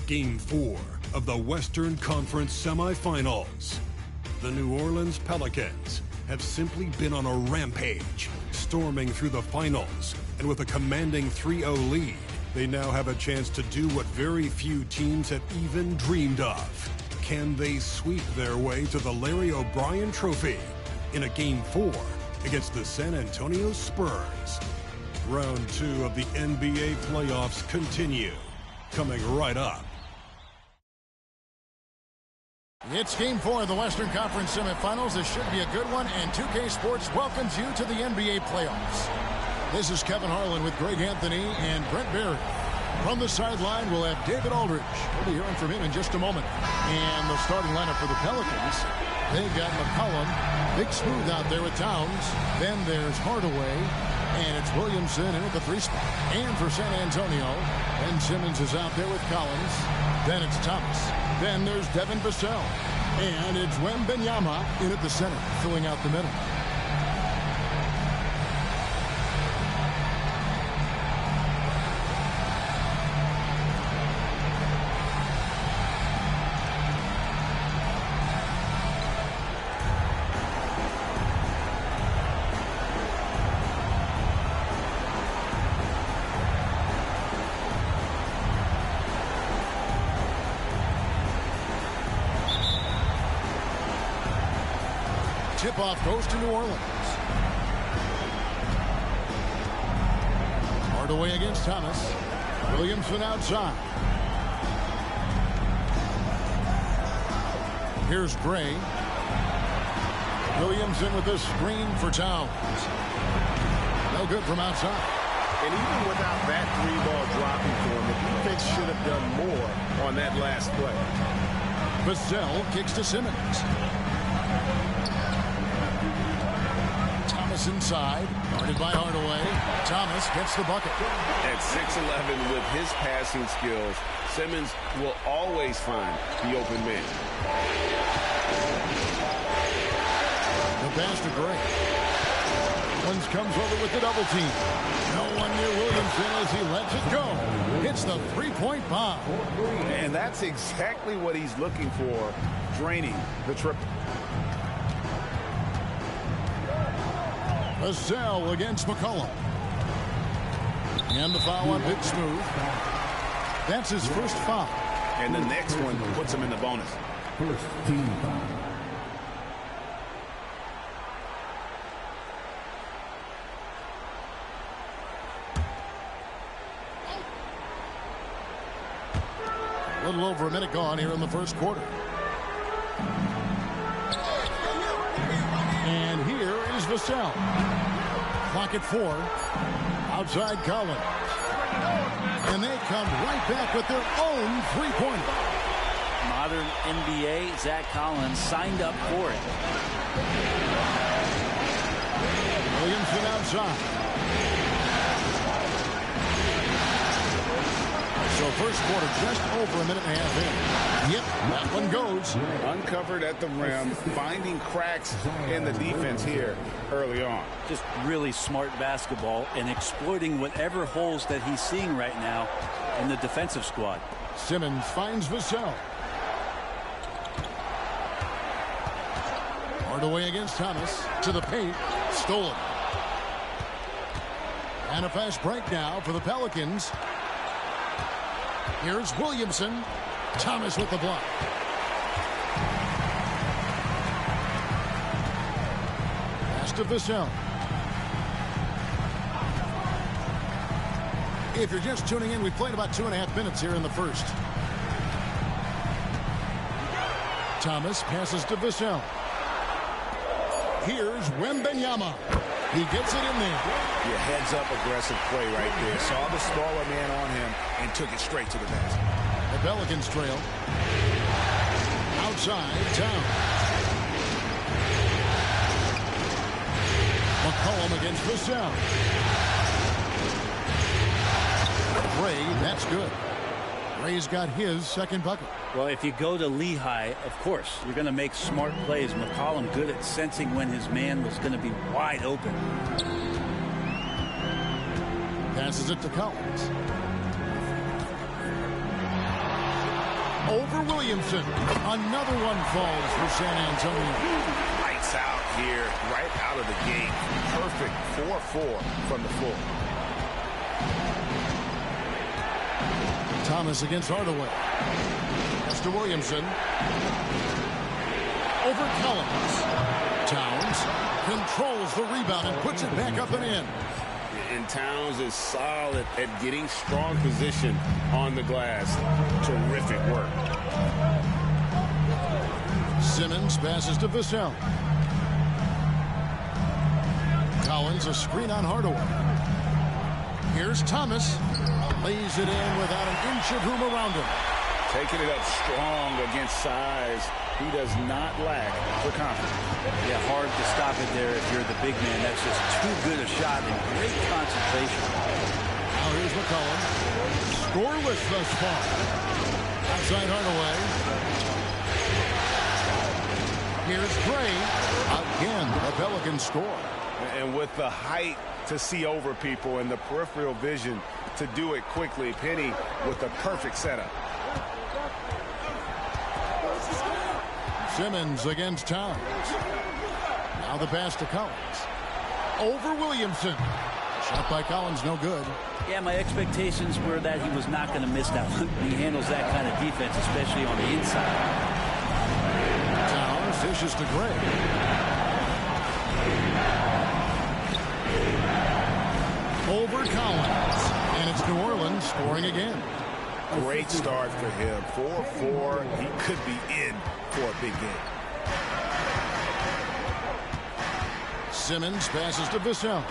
Game 4 of the Western Conference semifinals. The New Orleans Pelicans have simply been on a rampage, storming through the finals, and with a commanding 3-0 lead, they now have a chance to do what very few teams have even dreamed of. Can they sweep their way to the Larry O'Brien Trophy in a Game 4 against the San Antonio Spurs? Round 2 of the NBA playoffs continue, coming right up. It's Game 4 of the Western Conference semifinals. This should be a good one, and 2K Sports welcomes you to the NBA playoffs. This is Kevin Harlan with Greg Anthony and Brent Barry. From the sideline, we'll have David Aldridge. We'll be hearing from him in just a moment. And the starting lineup for the Pelicans, they've got McCollum, Big Smooth out there with Towns. Then there's Hardaway, and it's Williamson in at the 3 spot. And for San Antonio, Ben Simmons is out there with Collins. Then it's Thomas. Then there's Devin Vassell. And it's Wembanyama in at the center, filling out the middle. Tip-off goes to New Orleans. Hardaway against Thomas. Williamson outside. Here's Gray. Williamson with a screen for Towns. No good from outside. And even without that 3-ball dropping for him, the defense should have done more on that last play. Vassell kicks to Simmons. Thomas inside, guarded by Hardaway. Thomas gets the bucket. At 6'11" with his passing skills, Simmons will always find the open man. The pass to Gray. Owens comes over with the double team. No one near Williamson as he lets it go. It's the 3-point bomb. And that's exactly what he's looking for, draining the triple. Vassell against McCollum. And the foul on Big Smooth. That's his first foul. And the next one puts him in the bonus. First team foul. A little over a minute gone here in the first quarter. And here is Vassell. Clock at 4. Outside Collins. And they come right back with their own 3-pointer. Modern NBA, Zach Collins signed up for it. Williamson outside. So first quarter just over a minute and a half in. Yep, that one goes. Uncovered at the rim, finding cracks in the defense here early on. Just really smart basketball and exploiting whatever holes that he's seeing right now in the defensive squad. Simmons finds Vassell. Hardaway against Thomas. To the paint. Stolen. And a fast break now for the Pelicans. Here's Williamson. Thomas with the block. Pass to Vassell. If you're just tuning in, we've played about 2.5 minutes here in the first. Thomas passes to Vassell. Here's Wembanyama. He gets it in there. Yeah, heads-up aggressive play right there. Saw the smaller man on him and took it straight to the basket. The Pelicans trail. Outside, Towns. McCollum against Vassell. Gray, that's good. Gray's got his second bucket. Well, if you go to Lehigh, of course, you're going to make smart plays. McCollum good at sensing when his man was going to be wide open. Passes it to Collins. Over Williamson. Another one falls for San Antonio. Lights out here, right out of the gate. Perfect 4-4 from the floor. Thomas against Hardaway. That's to Williamson. Over Collins. Towns controls the rebound and puts it back up and in. And Towns is solid at getting strong position on the glass. Terrific work. Simmons passes to Vassell. Collins a screen on Hardaway. Here's Thomas. Lays it in without an inch of room around him. Taking it up strong against size. He does not lack for confidence. Yeah, hard to stop it there if you're the big man. That's just too good a shot and great concentration. Now here's McCollum. Scoreless thus far. Outside Hardaway. Here's Gray. Again, the Pelicans score. And with the height to see over people and the peripheral vision to do it quickly, Penny with the perfect setup. Simmons against Towns. Now the pass to Collins. Over Williamson. Shot by Collins, no good. Yeah, my expectations were that he was not going to miss that one. He handles that kind of defense, especially on the inside. Towns dishes to Gray. Over Collins. And it's New Orleans scoring again. Great start for him. 4-4. He could be in for a big game. Simmons passes to Vassell.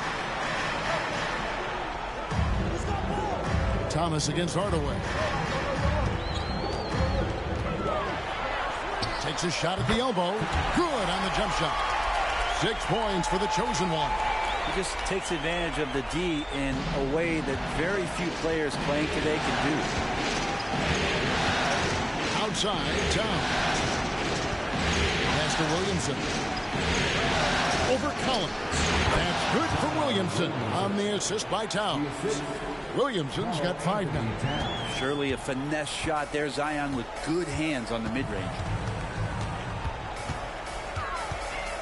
Thomas against Hardaway. Takes a shot at the elbow. Good on the jump shot. 6 points for the chosen one. He just takes advantage of the D in a way that very few players playing today can do. Outside, Towns. Pass to Williamson. Over Collins. That's good for Williamson on the assist by Towns. Williamson's got 5 now. Surely a finesse shot there. Zion with good hands on the mid-range.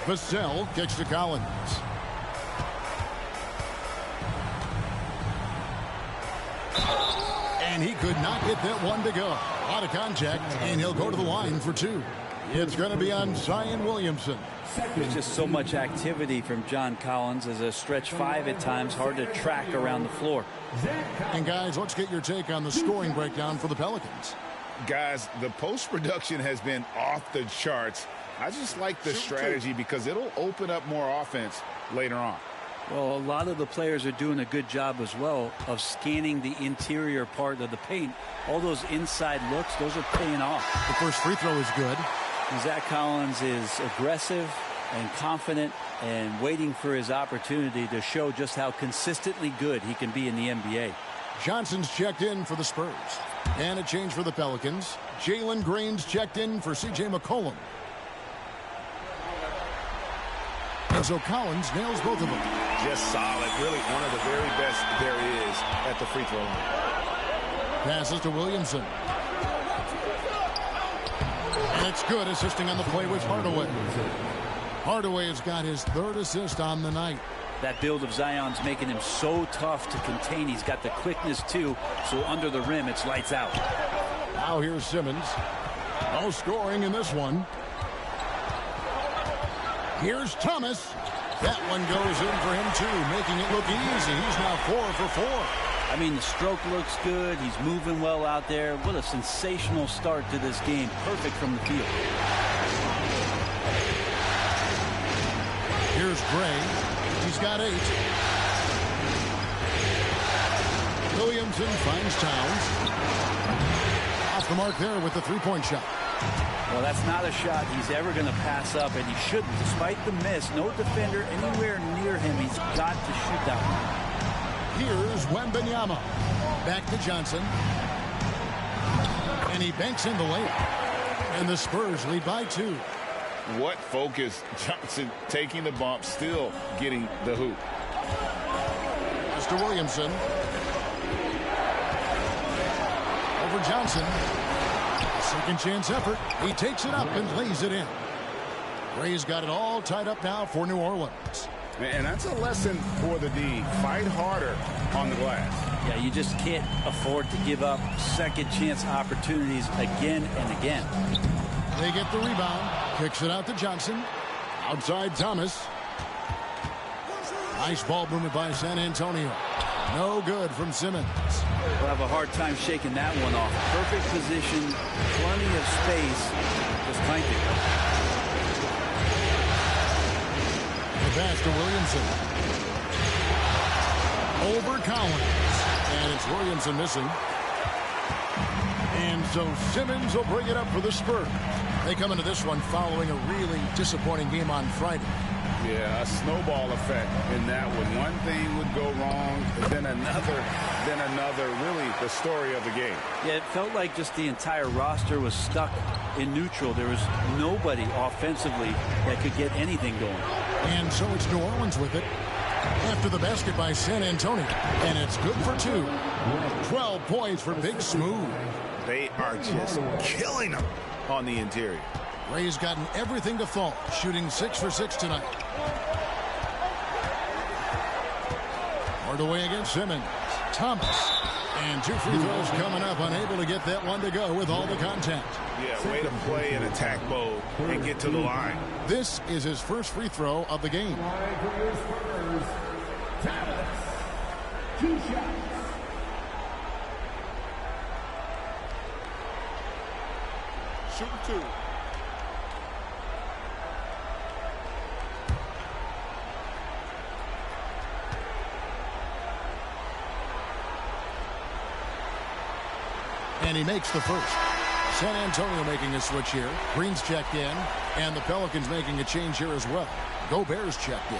Vassell kicks to Collins. And he could not get that one to go. Out of contact, and he'll go to the line for 2. It's going to be on Zion Williamson. There's just so much activity from John Collins as a stretch 5 at times. Hard to track around the floor. And guys, let's get your take on the scoring breakdown for the Pelicans. Guys, the post-production has been off the charts. I just like the strategy because it'll open up more offense later on. Well, a lot of the players are doing a good job as well of scanning the interior part of the paint. All those inside looks, those are paying off. The first free throw is good. Zach Collins is aggressive and confident and waiting for his opportunity to show just how consistently good he can be in the NBA. Johnson's checked in for the Spurs. And a change for the Pelicans. Jalen Green's checked in for C.J. McCollum. And so Collins nails both of them. Just solid. Really one of the very best there is at the free throw line. Passes to Williamson. And it's good, assisting on the play with Hardaway. Hardaway has got his 3rd assist on the night. That build of Zion's making him so tough to contain. He's got the quickness too, so under the rim it's lights out. Now here's Simmons. No scoring in this one. Here's Thomas. That one goes in for him too, making it look easy. He's now 4 for 4. I mean, the stroke looks good. He's moving well out there. What a sensational start to this game. Perfect from the field. Here's Gray. He's got 8. Williamson finds Towns. Off the mark there with the 3-point shot. Well, that's not a shot he's ever going to pass up, and he shouldn't. Despite the miss, no defender anywhere near him. He's got to shoot that one. Here's Wembanyama. Back to Johnson. And he banks in the layup. And the Spurs lead by 2. What focus. Johnson taking the bump, still getting the hoop. Mr. Williamson. Over Johnson. Second chance effort. He takes it up and lays it in. Gray's got it all tied up now for New Orleans. And that's a lesson for the D. Fight harder on the glass. Yeah, you just can't afford to give up second chance opportunities again and again. They get the rebound. Kicks it out to Johnson. Outside Thomas. Nice ball movement by San Antonio. No good from Simmons. We'll have a hard time shaking that one off. Perfect position, plenty of space. Just clank it. The pass to Williamson. Over Collins. And it's Williamson missing. And so Simmons will bring it up for the Spurs. They come into this one following a really disappointing game on Friday. Yeah, a snowball effect in that one. One thing would go wrong, then another. Really the story of the game. Yeah, it felt like just the entire roster was stuck in neutral. There was nobody offensively that could get anything going. And so it's New Orleans with it after the basket by San Antonio. And it's good for 2. 12 points for Big Smooth. They are just killing them on the interior. Ray's gotten everything to fall, shooting 6 for 6 tonight. Hard away against Simmons. Thomas. And 2 free throws coming up, unable to get that one to go with all the contact. Yeah, way to play in attack mode and get to the line. This is his first free throw of the game. Thomas. 2 shots. Shooting 2. And he makes the first. San Antonio making a switch here. Green's checked in. And the Pelicans making a change here as well. Gobert's checked in.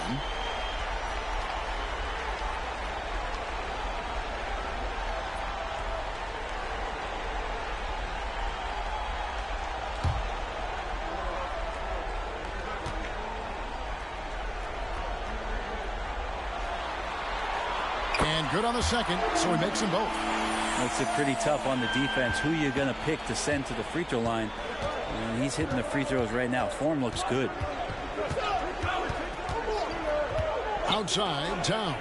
And good on the second, so he makes them both. Makes it pretty tough on the defense. Who you're going to pick to send to the free throw line. And he's hitting the free throws right now. Form looks good. Outside, Towns.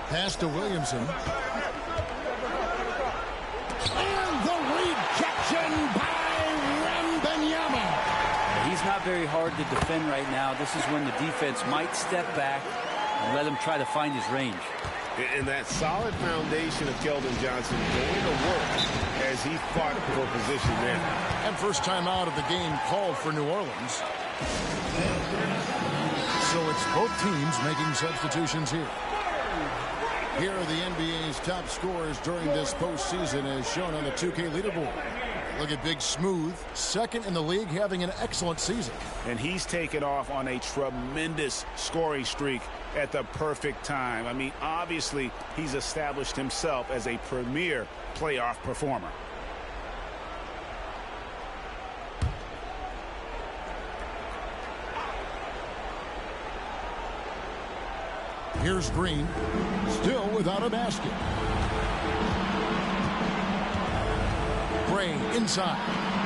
Pass to Williamson. And the rejection by Wembanyama. He's not very hard to defend right now. This is when the defense might step back and let him try to find his range. And that solid foundation of Keldon Johnson going to work as he fought for position there. And first time out of the game called for New Orleans. So it's both teams making substitutions here. Here are the NBA's top scorers during this postseason as shown on the 2K leaderboard. Look at Big Smooth, second in the league, having an excellent season. And he's taken off on a tremendous scoring streak at the perfect time. I mean, obviously, he's established himself as a premier playoff performer. Here's Green, still without a basket. Gray inside,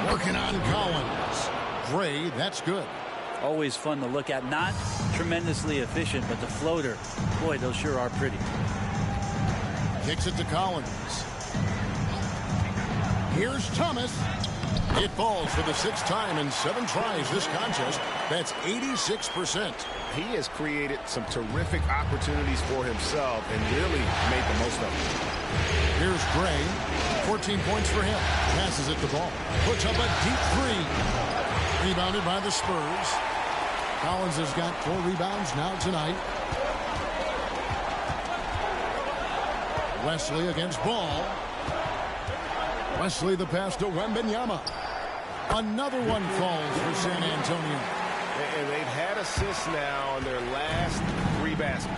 working on Collins. Gray, that's good. Always fun to look at. Not tremendously efficient, but the floater, boy, those sure are pretty. Kicks it to Collins. Here's Thomas. It falls for the 6th time in 7 tries this contest. That's 86%. He has created some terrific opportunities for himself and really made the most of them. Here's Gray. 14 points for him. Passes it the ball. Puts up a deep 3. Rebounded by the Spurs. Collins has got 4 rebounds now tonight. Wesley against Ball. Wesley the pass to Wembanyama. Another one falls for San Antonio. And they've had assists now on their last 3 baskets.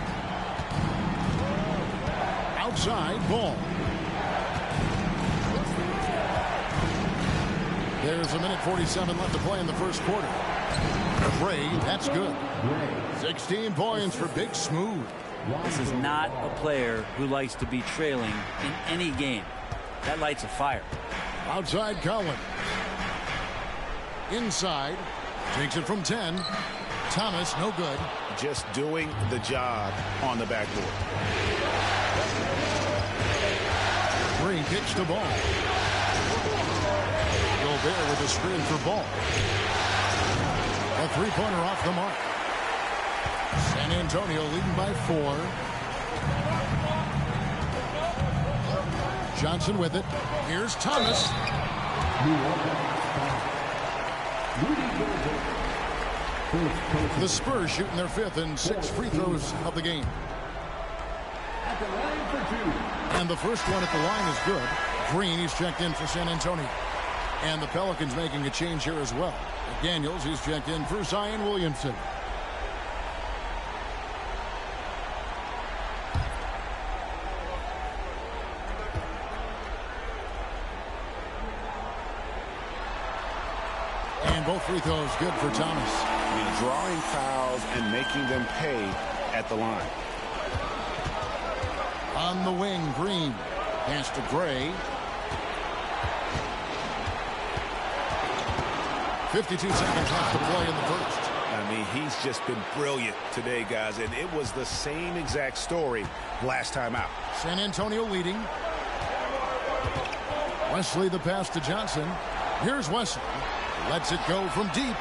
Outside, Ball. There's a minute 47 left to play in the first quarter. Gray, that's good. 16 points for Big Smooth. This is not a player who likes to be trailing in any game. That lights a fire. Outside Collins. Inside. Takes it from 10. Thomas, no good. Just doing the job on the backboard. Green kicks the ball. Gobert with a screen for ball. A three-pointer off the mark. San Antonio leading by 4. Johnson with it. Here's Thomas. The Spurs shooting their 5th and 6th free throws of the game. And the first one at the line is good. Green, he's checked in for San Antonio. And the Pelicans making a change here as well. Daniels, he's checked in for Zion Williamson. And both free throws good for Thomas. I mean, drawing fouls and making them pay at the line. On the wing, Green. Pass to Gray. 52 seconds left to play in the first. I mean, he's just been brilliant today, guys, and it was the same exact story last time out. San Antonio leading. Wesley the pass to Johnson. Here's Wesley. Lets it go from deep.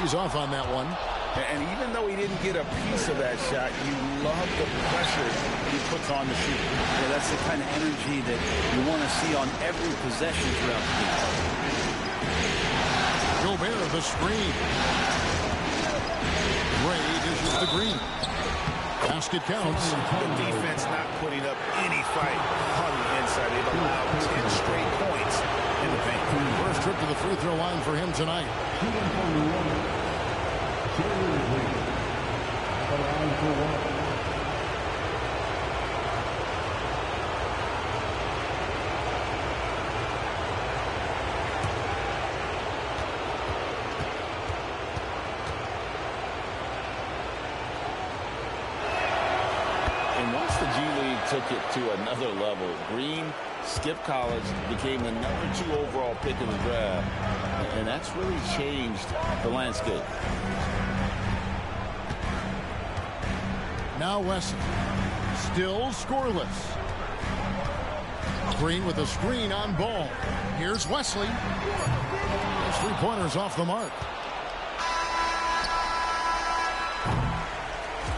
He's off on that one. And even though he didn't get a piece of that shot, you love the pressure he puts on the shooter. Yeah, that's the kind of energy that you want to see on every possession throughout the game. Gobert the screen. Gray dishes to Green. Basket counts. The defense not putting up any fight on the inside. They've allowed 10 straight points in the paint. First trip to the free throw line for him tonight. And once the G League took it to another level, Green skipped college, became the #2 overall pick in the draft, and that's really changed the landscape. Now Wesley. Still scoreless. Green with a screen on ball. Here's Wesley. Those three-pointers off the mark.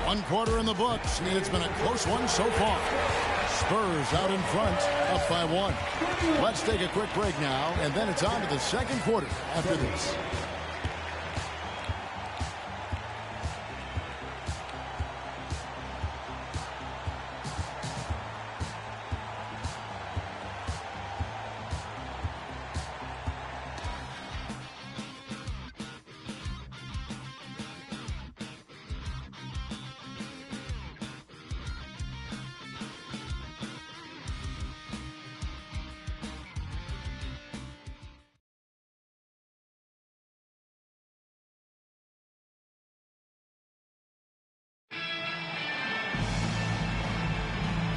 1 quarter in the books, and it's been a close one so far. Spurs out in front, up by 1. Let's take a quick break now, and then it's on to the second quarter after this.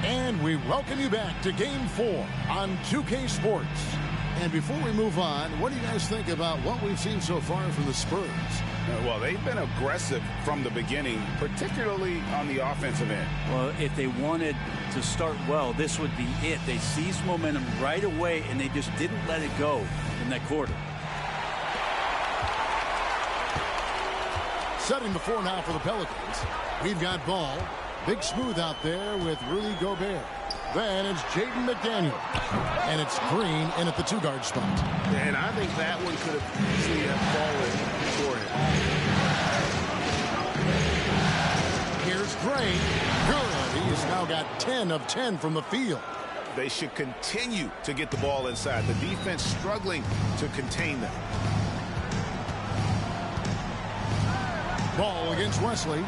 And we welcome you back to Game 4 on 2K Sports. And before we move on, what do you guys think about what we've seen so far from the Spurs? Well, they've been aggressive from the beginning, particularly on the offensive end. Well, if they wanted to start well, this would be it. They seized momentum right away, and they just didn't let it go in that quarter. Setting the floor now for the Pelicans. We've got ball. Big smooth out there with Rudy Gobert. Then it's Jaden McDaniel. And it's Green in at the 2-guard spot. And I think that one could have easily fallen for him. Here's Gray. Good. He's now got 10 of 10 from the field. They should continue to get the ball inside. The defense struggling to contain them. Ball against Wesley.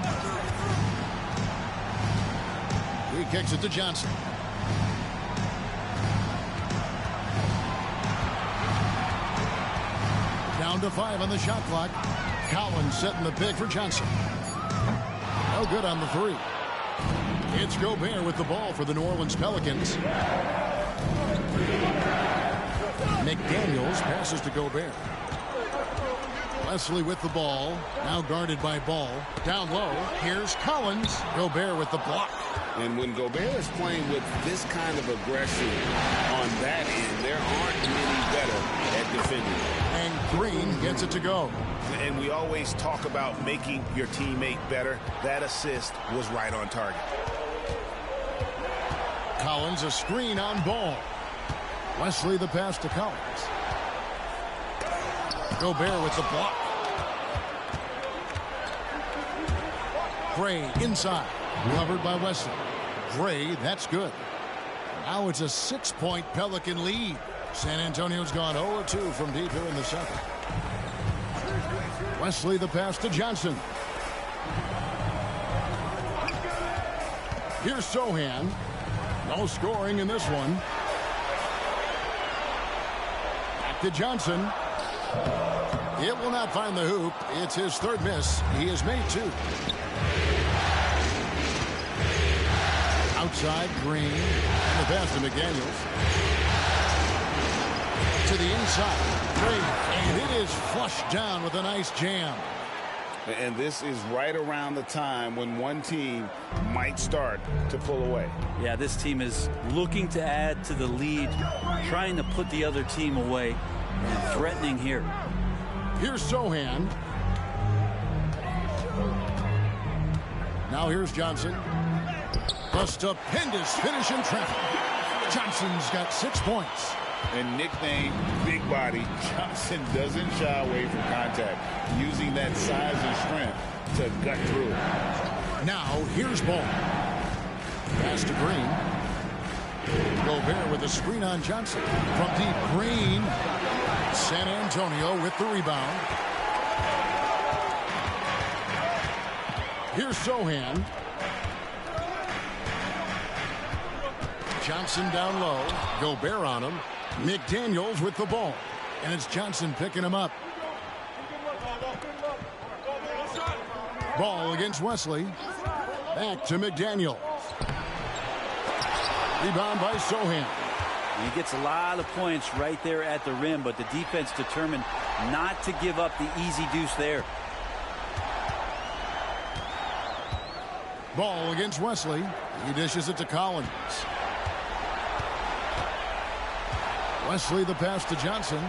He kicks it to Johnson. Down to 5 on the shot clock. Collins setting the pick for Johnson. No good on the 3. It's Gobert with the ball for the New Orleans Pelicans. McDaniels passes to Gobert. Wesley with the ball. Now guarded by Ball. Down low. Here's Collins. Gobert with the block. And when Gobert is playing with this kind of aggression on that end, there aren't many better at defending. And Green gets it to go. And we always talk about making your teammate better. That assist was right on target. Collins a screen on Ball. Wesley the pass to Collins. Gobert with the block. Gray inside. Covered by Wesley. Gray, that's good. Now it's a 6-point Pelican lead. San Antonio's gone 0-2 from deep here in the second. Wesley the pass to Johnson. Here's Sohan. No scoring in this one. Back to Johnson. It will not find the hoop. It's his third miss. He has made 2. Outside, Green. And the pass to McDaniels. To the inside. Green. And it is flushed down with a nice jam. And this is right around the time when one team might start to pull away. Yeah, this team is looking to add to the lead, trying to put the other team away, and threatening here. Here's Sohan. Now here's Johnson. A stupendous finish in traffic. Johnson's got 6 points. And nicknamed Big Body, Johnson doesn't shy away from contact, using that size and strength to gut through it. Now here's Ball. Pass to Green. Gobert with a screen on Johnson. From deep, Green. San Antonio with the rebound. Here's Sohan. Johnson down low. Gobert on him. McDaniels with the ball. And it's Johnson picking him up. Ball against Wesley. Back to McDaniels. Rebound by Sohan. He gets a lot of points right there at the rim, but the defense determined not to give up the easy deuce there. Ball against Wesley. He dishes it to Collins. Wesley the pass to Johnson.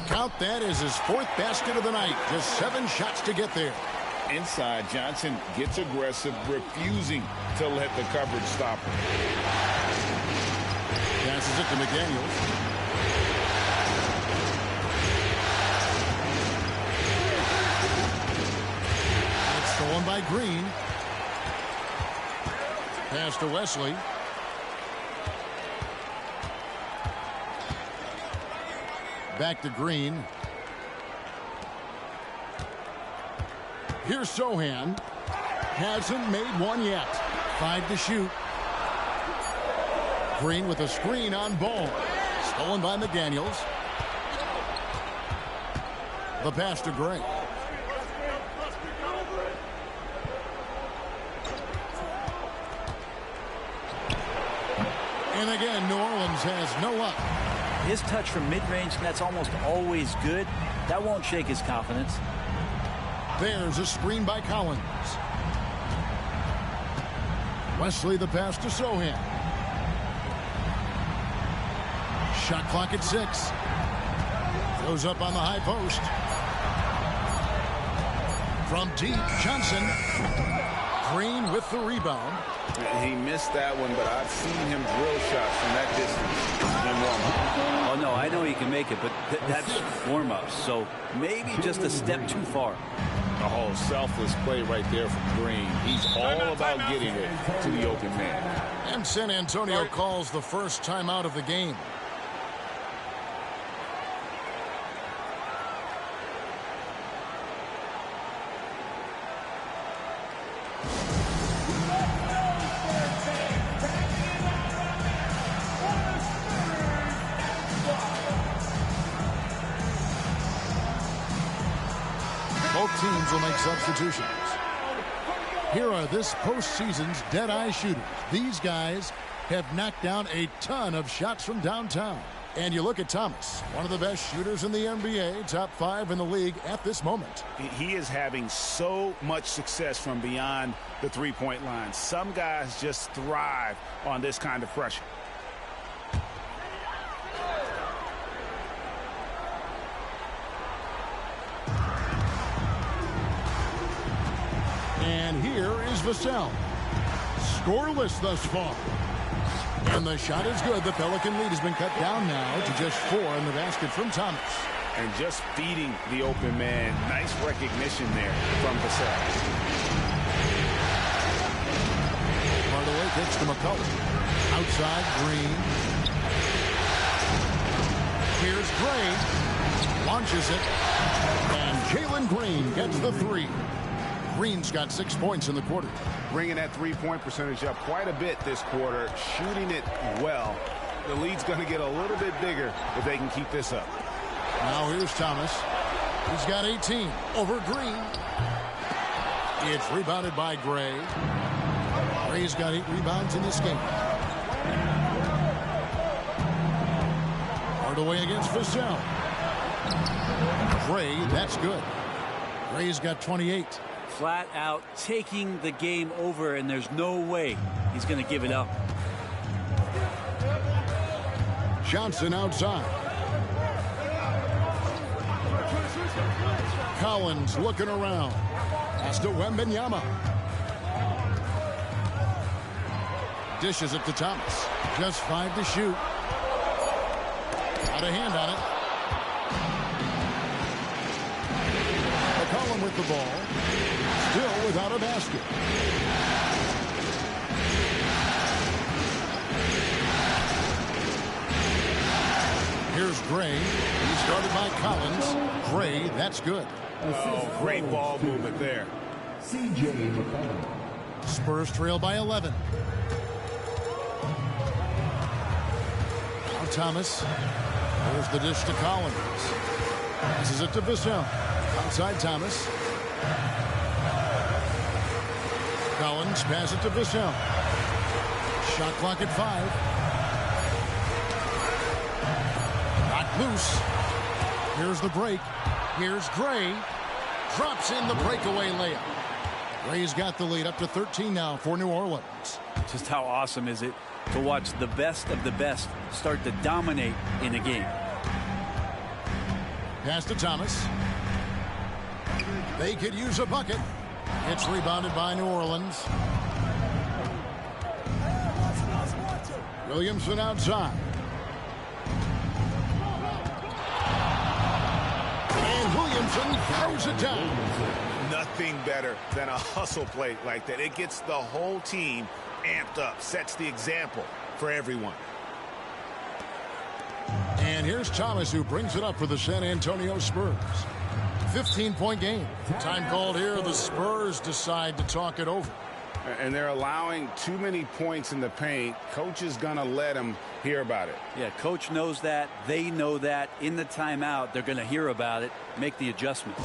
Count that as his 4th basket of the night. Just 7 shots to get there. Inside, Johnson gets aggressive, refusing to let the coverage stop him. Passes it to McDaniels. It's stolen by Green. Pass to Wesley. Back to Green. Here's Sohan. Hasn't made one yet. 5 to shoot. Green with a screen on Ball. Stolen by McDaniels. The pass to Gray. And again, New Orleans has no luck. His touch from mid-range, that's almost always good. That won't shake his confidence. There's a screen by Collins. Wesley the pass to Sohan. Shot clock at 6. Throws up on the high post. From deep, Johnson. Green with the rebound. He missed that one, but I've seen him drill shots from that distance. Oh, no, I know he can make it, but that's warm-ups, so maybe just a step too far. Oh, selfless play right there from Green. He's all about getting it to the open man. And San Antonio calls the first timeout of the game. Both teams will make substitutions. Here are this postseason's dead-eye shooters. These guys have knocked down a ton of shots from downtown. And you look at Thomas, one of the best shooters in the NBA, top 5 in the league at this moment. He is having so much success from beyond the three-point line. Some guys just thrive on this kind of pressure. And here is Vassell. Scoreless thus far. And the shot is good. The Pelican lead has been cut down now to just 4 in the basket from Thomas. And just feeding the open man. Nice recognition there from Vassell. Hardaway gets to McCullough. Outside, Green. Here's Gray. Launches it. And Jalen Green gets the 3. Green's got 6 points in the quarter. Bringing that three-point percentage up quite a bit this quarter, shooting it well. The lead's going to get a little bit bigger if they can keep this up. Now here's Thomas. He's got 18 over Green. It's rebounded by Gray. Gray's got 8 rebounds in this game. Hardaway against Vassell. Gray, that's good. Gray's got 28. Flat out taking the game over, and there's no way he's going to give it up. Johnson outside. Collins looking around. That's to Wembanyama. Dishes it to Thomas. Just 5 to shoot. Got a hand on it. McCollum with the ball. Still without a basket. Here's Gray. He started by Collins. Gray, that's good. Oh, great ball movement there. C.J. McCollum. Spurs trail by 11. Now Thomas. There's the dish to Collins. This is it to Vassell. Outside Thomas. Collins pass it to Vassell. Shot clock at 5. Not loose. Here's the break. Here's Gray. Drops in the breakaway layup. Gray's got the lead up to 13 now for New Orleans. Just how awesome is it to watch the best of the best start to dominate in a game. Pass to Thomas. They could use a bucket. It's rebounded by New Orleans. Williamson outside. And Williamson throws it down. Nothing better than a hustle play like that. It gets the whole team amped up, sets the example for everyone. And here's Thomas, who brings it up for the San Antonio Spurs. 15-point game. Time called here. The Spurs decide to talk it over. And they're allowing too many points in the paint. Coach is going to let them hear about it. Yeah, coach knows that. They know that. In the timeout, they're going to hear about it, make the adjustment.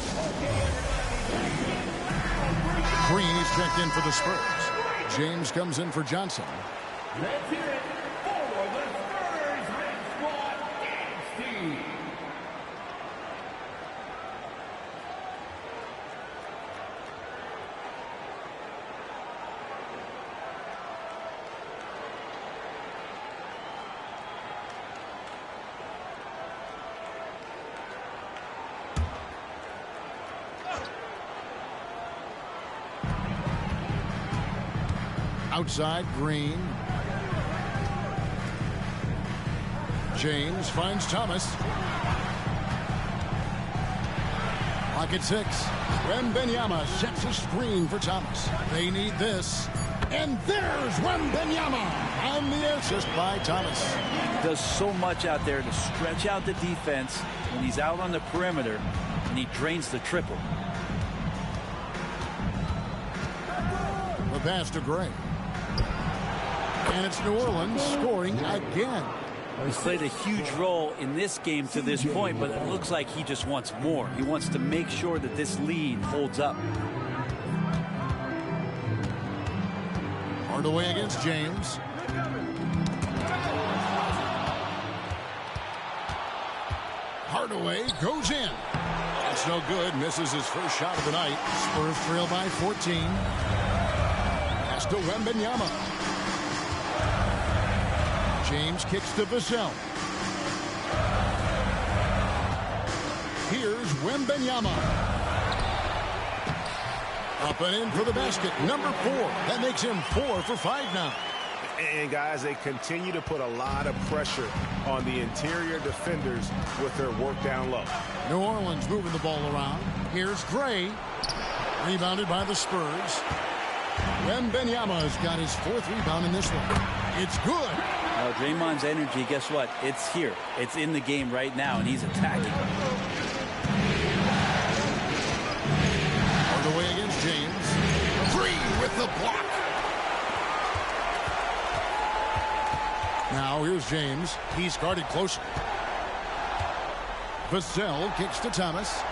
Green is checked in for the Spurs. James comes in for Johnson. Let's hear it for the Spurs Red Squad dance team. Outside, Green. James finds Thomas. Pocket 6. Wembanyama sets a screen for Thomas. They need this. And there's Wembanyama on the assist by Thomas. He does so much out there to stretch out the defense when he's out on the perimeter, and he drains the triple. The pass to Gray. And it's New Orleans scoring again. He's played a huge role in this game to this point, but it looks like he just wants more. He wants to make sure that this lead holds up. Hardaway against James. Hardaway goes in. That's no good. Misses his first shot of the night. Spurs trail by 14. Pass to Wembanyama. James kicks to Vassell. Here's Wembanyama. Up and in for the basket. Number 4. That makes him 4 for 5 now. And guys, they continue to put a lot of pressure on the interior defenders with their work down low. New Orleans moving the ball around. Here's Gray. Rebounded by the Spurs. Wembanyama's got his 4th rebound in this one. It's good. Well, Draymond's energy, guess what? It's here. It's in the game right now, and he's attacking. Hardaway against James. Green with the block. Now here's James. He's guarded closely. Vassell kicks to Thomas.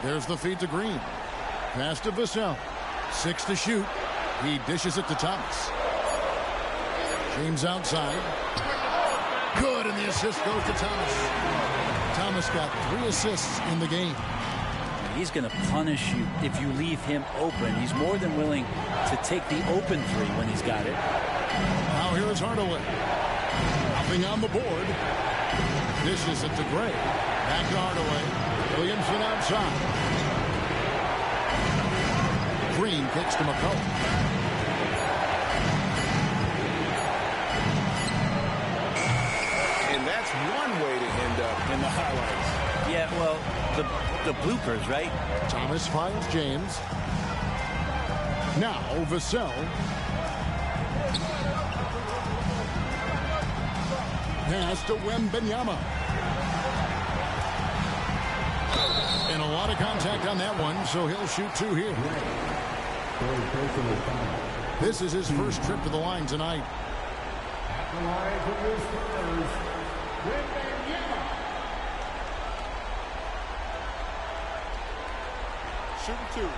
There's the feed to Green. Pass to Vassell. 6 to shoot. He dishes it to Thomas. James outside. Good, and the assist goes to Thomas. Thomas got 3 assists in the game. He's going to punish you if you leave him open. He's more than willing to take the open 3 when he's got it. Now here is Hardaway. Hopping on the board. Dishes it to Gray. Back to Hardaway. Williamson outside. Green kicks to McCollum. And that's one way to end up in the highlights. Yeah, well, the bloopers, right? Thomas finds James. Now Vassell. Pass to Wembanyama. And a lot of contact on that one, so he'll shoot 2 here. This is his first trip to the line tonight. At the line for the Spurs, Wembanyama. Shooting 2.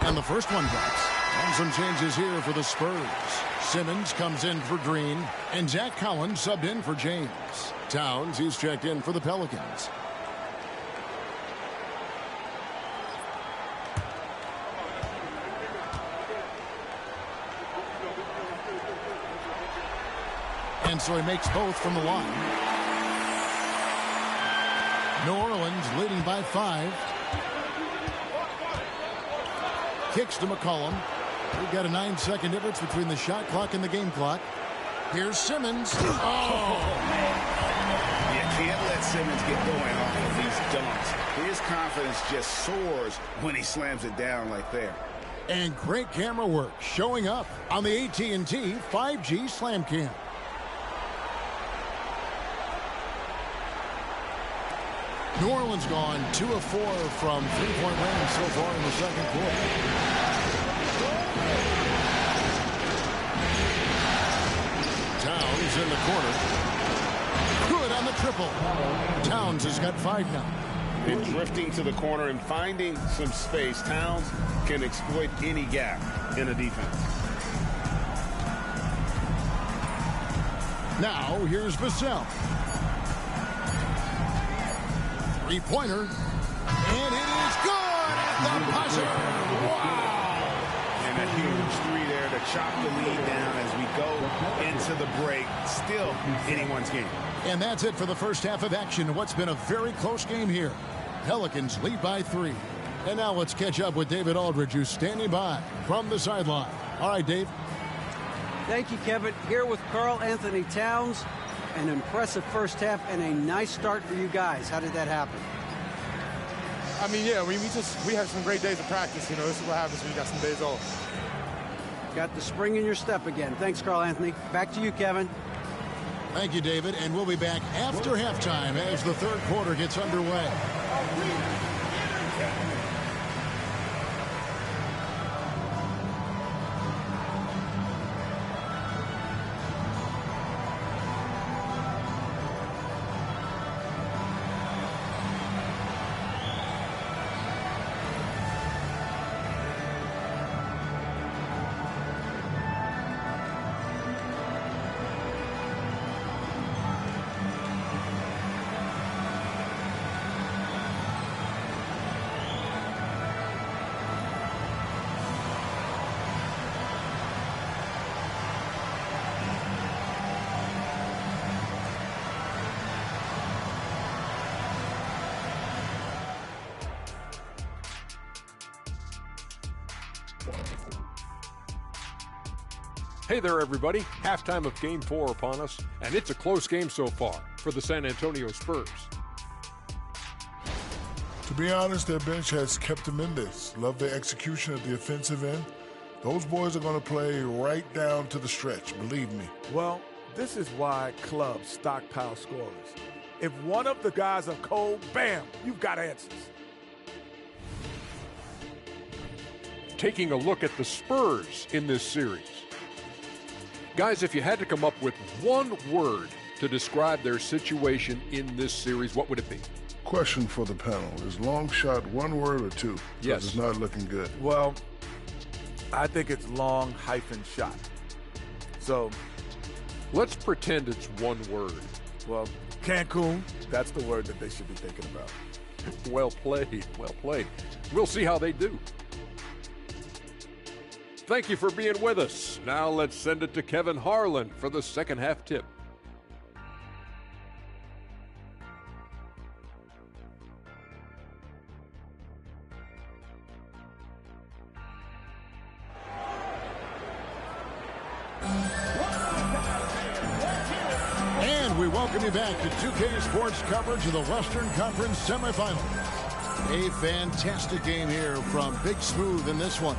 And the first one drops. And some changes here for the Spurs. Simmons comes in for Green, and Zach Collins subbed in for James. Towns, he's checked in for the Pelicans. And so he makes both from the line. New Orleans leading by 5. Kicks to McCollum. We've got a 9-second difference between the shot clock and the game clock. Here's Simmons. Oh! You can't let Simmons get going off of these dunks. His confidence just soars when he slams it down like that. And great camera work showing up on the AT&T 5G Slam Cam. New Orleans gone 2 of 4 from 3-point range so far in the second quarter. Towns in the corner. Good on the triple. Towns has got 5 now. Been drifting to the corner and finding some space. Towns can exploit any gap in a defense. Now here's Vassell. 3-pointer. And it is good at the buzzer. Wow. And a huge 3 there to chop the lead down as we go into the break. Still anyone's game. And that's it for the first half of action. What's been a very close game here. Pelicans lead by 3. And now let's catch up with David Aldridge, who's standing by from the sideline. All right, Dave. Thank you, Kevin. Here with Karl Anthony Towns. An impressive first half and a nice start for you guys. How did that happen? I mean, yeah, we had some great days of practice. You know, this is what happens when you got some days off. Got the spring in your step again. Thanks, Karl Anthony. Back to you, Kevin. Thank you, David. And we'll be back after halftime as the third quarter gets underway. Hey there, everybody. Halftime of Game 4 upon us, and it's a close game so far for the San Antonio Spurs. To be honest, their bench has kept them in this. Love their execution at the offensive end. Those boys are going to play right down to the stretch, believe me. Well, this is why clubs stockpile scorers. If one of the guys are cold, bam, you've got answers. Taking a look at the Spurs in this series. Guys, if you had to come up with one word to describe their situation in this series, what would it be? Question for the panel. Is long shot one word or two? Yes. It's not looking good. Well, I think it's long-shot. So, let's pretend it's one word. Well, Cancun, that's the word that they should be thinking about. Well played, well played. We'll see how they do. Thank you for being with us. Now let's send it to Kevin Harlan for the second half tip. And we welcome you back to 2K Sports coverage of the Western Conference semifinals. A fantastic game here from Big Smooth in this one.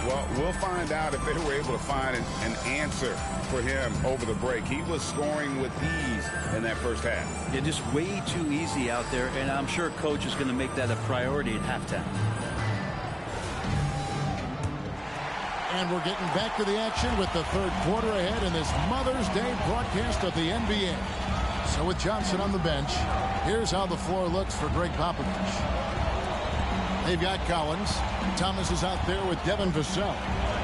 Well, we'll find out if they were able to find an answer for him over the break. He was scoring with ease in that first half. Yeah, just way too easy out there, and I'm sure Coach is going to make that a priority at halftime. And we're getting back to the action with the third quarter ahead in this Mother's Day broadcast of the NBA. So with Johnson on the bench, here's how the floor looks for Greg Popovich. They've got Collins. Thomas is out there with Devin Vassell.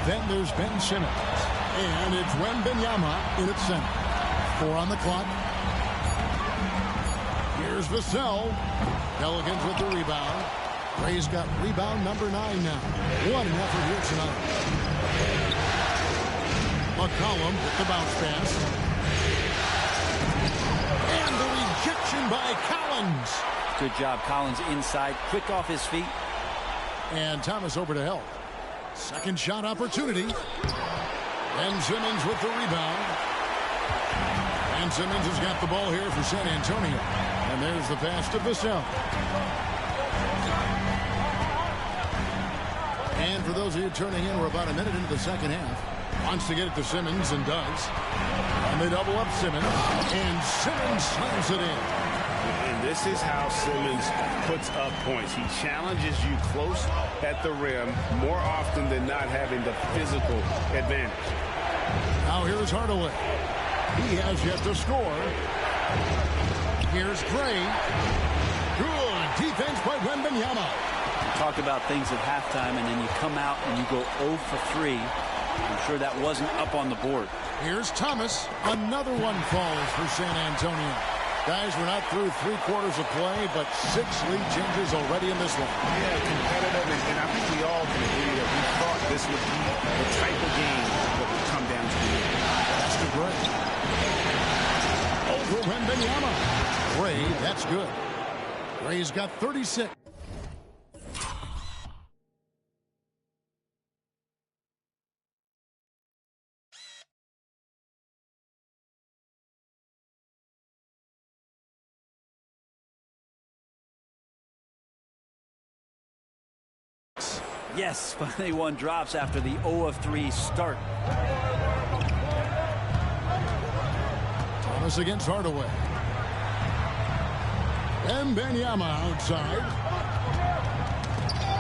Then there's Ben Simmons. And it's Wembanyama in at center. 4 on the clock. Here's Vassell. Pelicans with the rebound. Ray's got rebound number 9 now. What an effort here tonight. McCollum with the bounce pass. And the rejection by Collins. Good job, Collins inside, quick off his feet. And Thomas over to help. Second shot opportunity. Ben Simmons with the rebound. And Simmons has got the ball here for San Antonio. And there's the pass to Vassell. And for those of you turning in, we're about a minute into the second half. Wants to get it to Simmons and does. And they double up Simmons. And Simmons slams it in. And this is how Simmons puts up points. He challenges you close at the rim more often than not, having the physical advantage. Now here's Hardaway. He has yet to score. Here's Gray. Good defense by Wembanyama. You talk about things at halftime, and then you come out and you go 0 for 3. I'm sure that wasn't up on the board. Here's Thomas. Another one falls for San Antonio. Guys, we're not through 3 quarters of play, but 6 lead changes already in this one. Yeah, competitive, and I think we all can agree that we thought this would be the type of game that would come down to the end. That's to Gray. Over Wembanyama. Gray, that's good. Gray's got 36. Yes, finally one drops after the 0 of 3 start. Thomas against Hardaway. Wembanyama outside.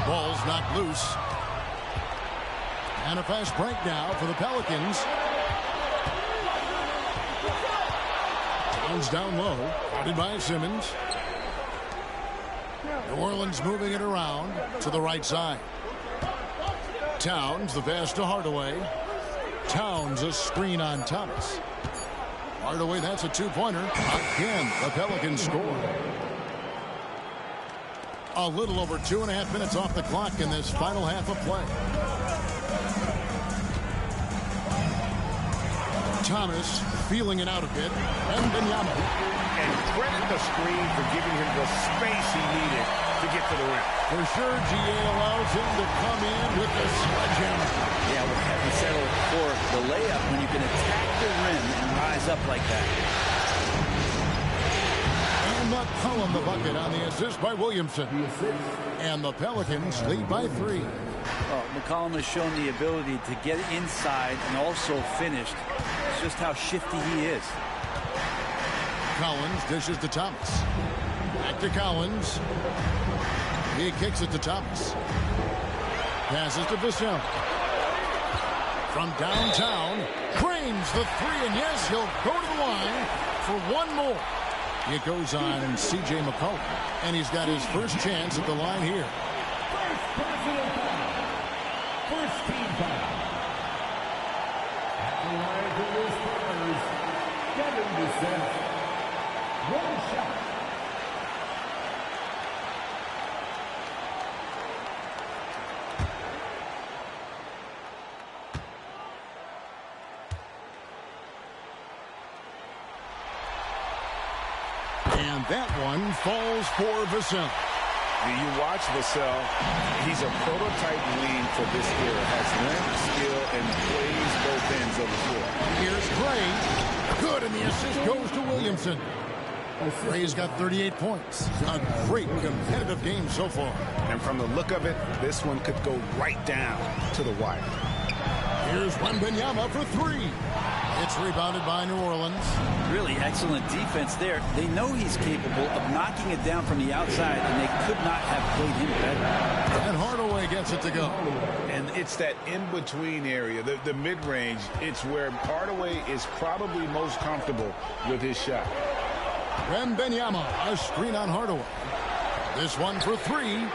Ball's not loose. And a fast break now for the Pelicans. Towns down low. Guarded by Simmons. New Orleans moving it around to the right side. Towns, the pass to Hardaway. Towns, a screen on Thomas. Hardaway, that's a 2-pointer. Again, the Pelicans score. A little over 2.5 minutes off the clock in this final half of play. Thomas feeling it out a bit. Wembanyama. And credit the screen for giving him the space he needed to get to the rim. For sure, GA allows him to come in with the sledgehammer. Yeah, we'll have to settle for the layup when you can attack the rim and rise up like that. And McCollum the bucket on the assist by Williamson. And the Pelicans lead by 3. Well, McCollum has shown the ability to get inside and also finish. It's just how shifty he is. Collins dishes to Thomas. Back to Collins. He kicks it to Thomas. Passes to Vassell. From downtown, cranes the 3, and yes, he'll go to the line for one more. It goes on C.J. McCollum, and he's got his first chance at the line here. First team foul. At the line for the Spurs, Devin Vassell. One shot. And that one falls for Vassell. You watch Vassell, he's a prototype wing for this era. Has length, skill, and plays both ends of the floor. Here's Gray. Good, and the assist goes to Williamson. Gray's got 38 points. A great competitive game so far. And from the look of it, this one could go right down to the wire. Here's Wembanyama for 3. It's rebounded by New Orleans. Really excellent defense there. They know he's capable of knocking it down from the outside, and they could not have played him better. And Hardaway gets it to go. And it's that in-between area, the mid-range. It's where Hardaway is probably most comfortable with his shot. Wembanyama, a screen on Hardaway. This one for 3.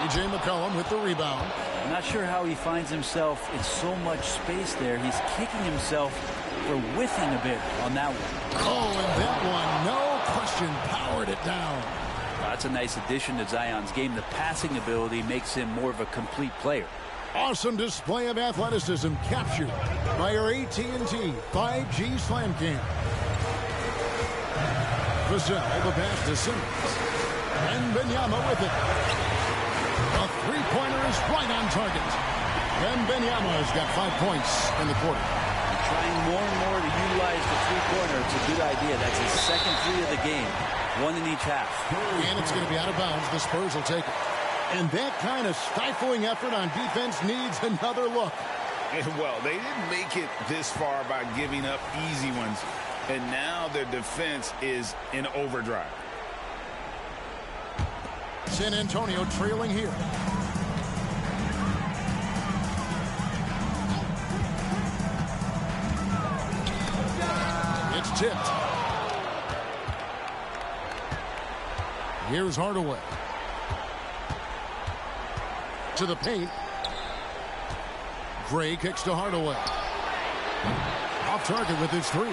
C.J. McCollum with the rebound. I'm not sure how he finds himself in so much space there. He's kicking himself for whiffing a bit on that one. Oh, and that one, no question, powered it down. That's a nice addition to Zion's game. The passing ability makes him more of a complete player. Awesome display of athleticism captured by our AT&T 5G Slam Cam. Vassell, the pass to Simmons. And Wembanyama with it. A three-pointer is right on target. Wembanyama has got 5 points in the quarter. Trying more and more to utilize the three-pointer. It's a good idea. That's his second 3 of the game. 1 in each half. And it's going to be out of bounds. The Spurs will take it. And that kind of stifling effort on defense needs another look. And well, they didn't make it this far by giving up easy ones. And now their defense is in overdrive. San Antonio trailing here. It's tipped. Here's Hardaway. To the paint. Gray kicks to Hardaway. Off target with his 3.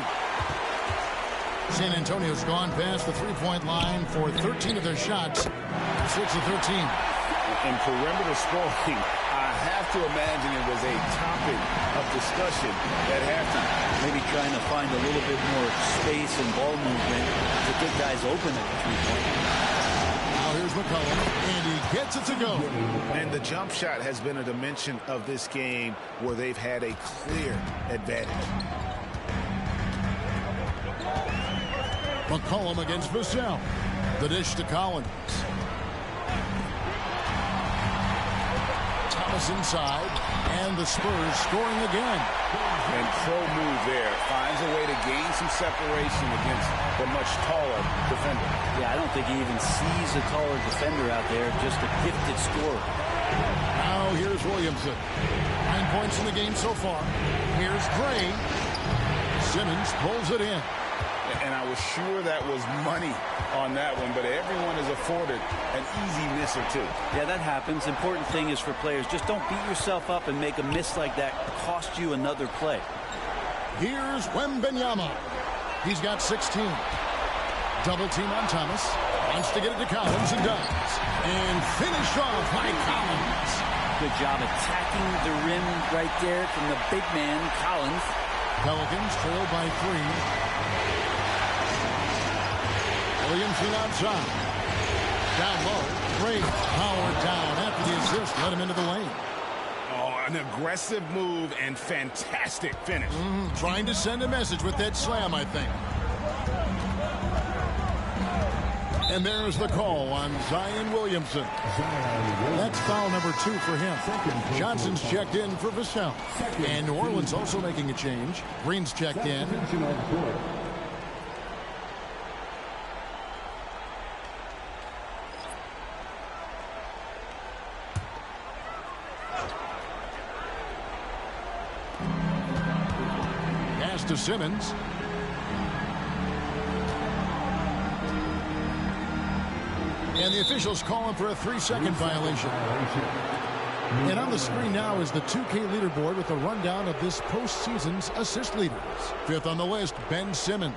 San Antonio's gone past the three-point line for 13 of their shots. 6 of 13. In perimeter scoring, I have to imagine it was a topic of discussion at halftime. Maybe trying to find a little bit more space and ball movement to get guys open at the three-point. Now here's McCollum, and he gets it to go. And the jump shot has been a dimension of this game where they've had a clear advantage. McCollum against Vassell. The dish to Collins. Thomas inside, and the Spurs scoring again. And pro move there. Finds a way to gain some separation against the much taller defender. Yeah, I don't think he even sees a taller defender out there, just a gifted scorer. Now here's Williamson. 9 points in the game so far. Here's Gray. Simmons pulls it in. And I was sure that was money on that one, but everyone is afforded an easy miss or 2. Yeah, that happens. Important thing is for players, just don't beat yourself up and make a miss like that cost you another play. Here's Wembanyama. He's got 16. Double team on Thomas. Wants to get it to Collins and does. And finished off by Collins. Good job attacking the rim right there from the big man, Collins. Pelicans trail by 3. Williamson outside. Down low. Gray powered down after the assist. Let him into the lane. Oh, an aggressive move and fantastic finish. Trying to send a message with that slam, I think. And there's the call on Zion Williamson. That's foul number 2 for him. Johnson's checked in for Vassell. And New Orleans also making a change. Green's checked in. Pass to Simmons. And the officials calling for a 3-second violation. And on the screen now is the 2K leaderboard with a rundown of this postseason's assist leaders. 5th on the list, Ben Simmons.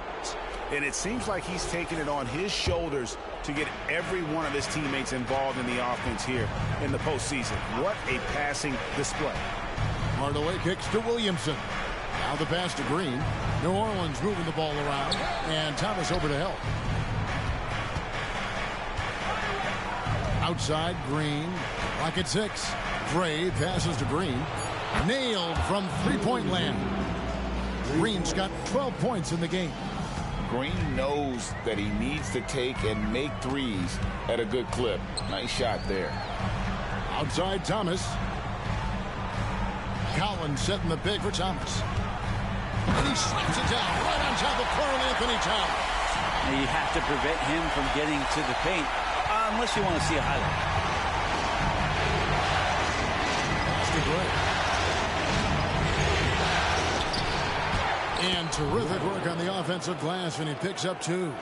And it seems like he's taking it on his shoulders to get every one of his teammates involved in the offense here in the postseason. What a passing display. Hardaway kicks to Williamson. Now the pass to Green. New Orleans moving the ball around. And Thomas over to help. Outside, Green. Clock at 6. Gray passes to Green. Nailed from three-point land. Green's got 12 points in the game. Green knows that he needs to take and make threes at a good clip. Nice shot there. Outside, Thomas. Collins setting the pick for Thomas. And he slaps it down right on top of Karl Anthony Towns. You have to prevent him from getting to the paint unless you want to see a highlight. That's and terrific work on the offensive glass, and he picks up 2.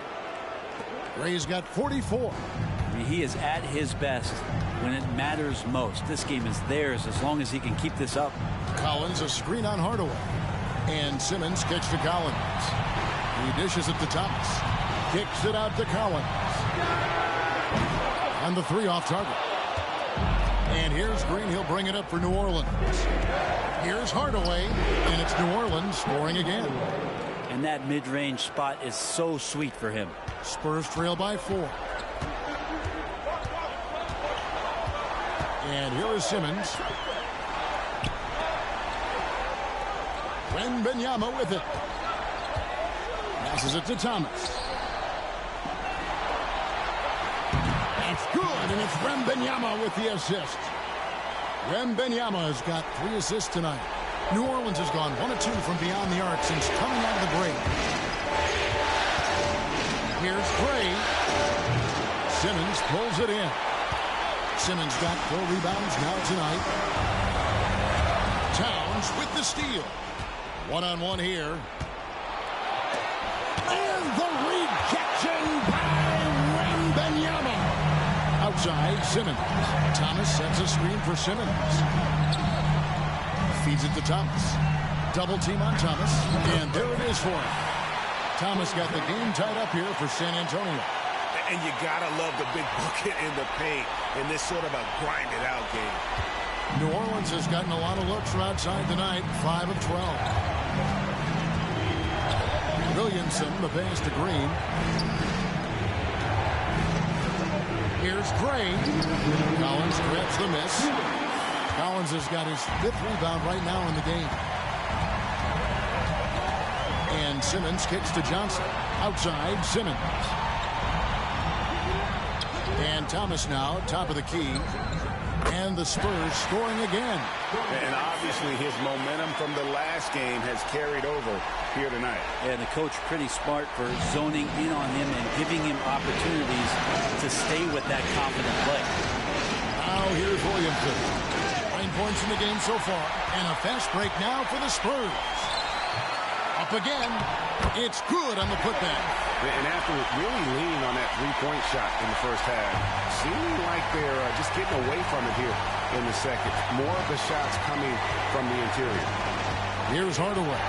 Gray's got 44. I mean, he is at his best when it matters most. This game is theirs as long as he can keep this up. Collins, a screen on Hardaway. And Simmons kicks to Collins. He dishes it to Thomas. Kicks it out to Collins. On the 3 off target. And here's Green. He'll bring it up for New Orleans. Here's Hardaway. And it's New Orleans scoring again. And that mid-range spot is so sweet for him. Spurs trail by 4. And here is Simmons. Wembanyama with it. Passes it to Thomas. It's good, and it's Wembanyama with the assist. Wembanyama has got 3 assists tonight. New Orleans has gone 1 of 2 from beyond the arc since coming out of the break. Here's Gray. Simmons pulls it in. Simmons got 4 rebounds now tonight. Towns with the steal. 1-on-1 here. And the rejection by Wembanyama. Outside, Simmons. Thomas sets a screen for Simmons. Feeds it to Thomas. Double team on Thomas. And there it is for him. Thomas got the game tied up here for San Antonio. And you gotta love the big bucket in the paint in this sort of a grinded-out game. New Orleans has gotten a lot of looks from outside tonight, 5 of 12. Williamson, the pass to Green. Here's Gray. Collins grabs the miss. Collins has got his 5th rebound right now in the game. And Simmons kicks to Johnson. Outside, Simmons. And Thomas now, top of the key. And the Spurs scoring again. And obviously his momentum from the last game has carried over here tonight. And the coach pretty smart for zoning in on him and giving him opportunities to stay with that confident play. Now here's Williamson. 9 points in the game so far. And a fast break now for the Spurs. Up again. It's good on the putback. And after really leaning on that three-point shot in the first half, seeming like they're just getting away from it here in the second. More of the shots coming from the interior. Here's Hardaway.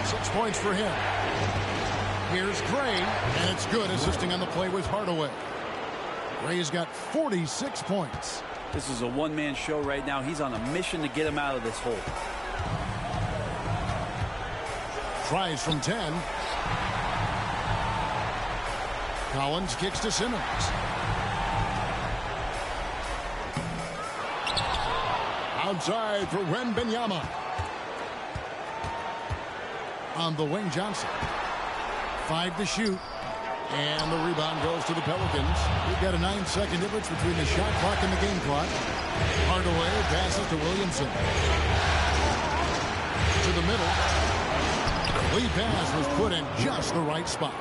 6 points for him. Here's Gray, and it's good, assisting on the play with Hardaway. Gray's got 46 points. This is a one-man show right now. He's on a mission to get him out of this hole. Tries from 10. Collins kicks to Simmons. Outside for Wembanyama. On the wing, Johnson. 5 to shoot. And the rebound goes to the Pelicans. We've got a 9-second difference between the shot clock and the game clock. Hardaway passes to Williamson. To the middle. Lead pass was put in just the right spot.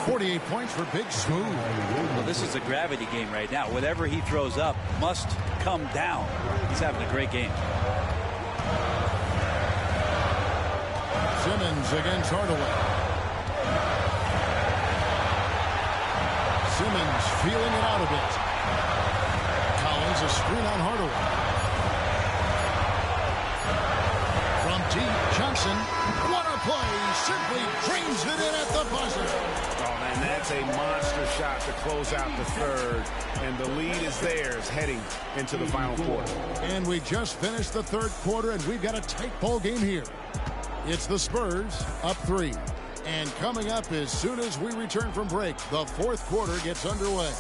48 points for Big Smooth. Well, this is a gravity game right now. Whatever he throws up must come down. He's having a great game. Simmons against Hardaway. Simmons feeling it out a bit. Collins a screen on Hardaway. From deep, Johnson. What a play. Simply drains it in at the buzzer. Oh, man, that's a monster shot to close out the third. And the lead is theirs heading into the final quarter. And we just finished the third quarter, and we've got a tight ball game here. It's the Spurs up 3. And coming up as soon as we return from break, the fourth quarter gets underway.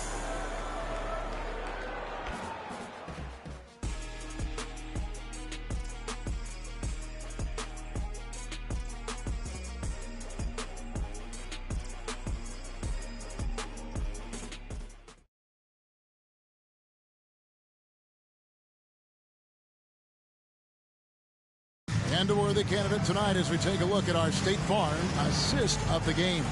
And a worthy candidate tonight as we take a look at our State Farm assist of the game.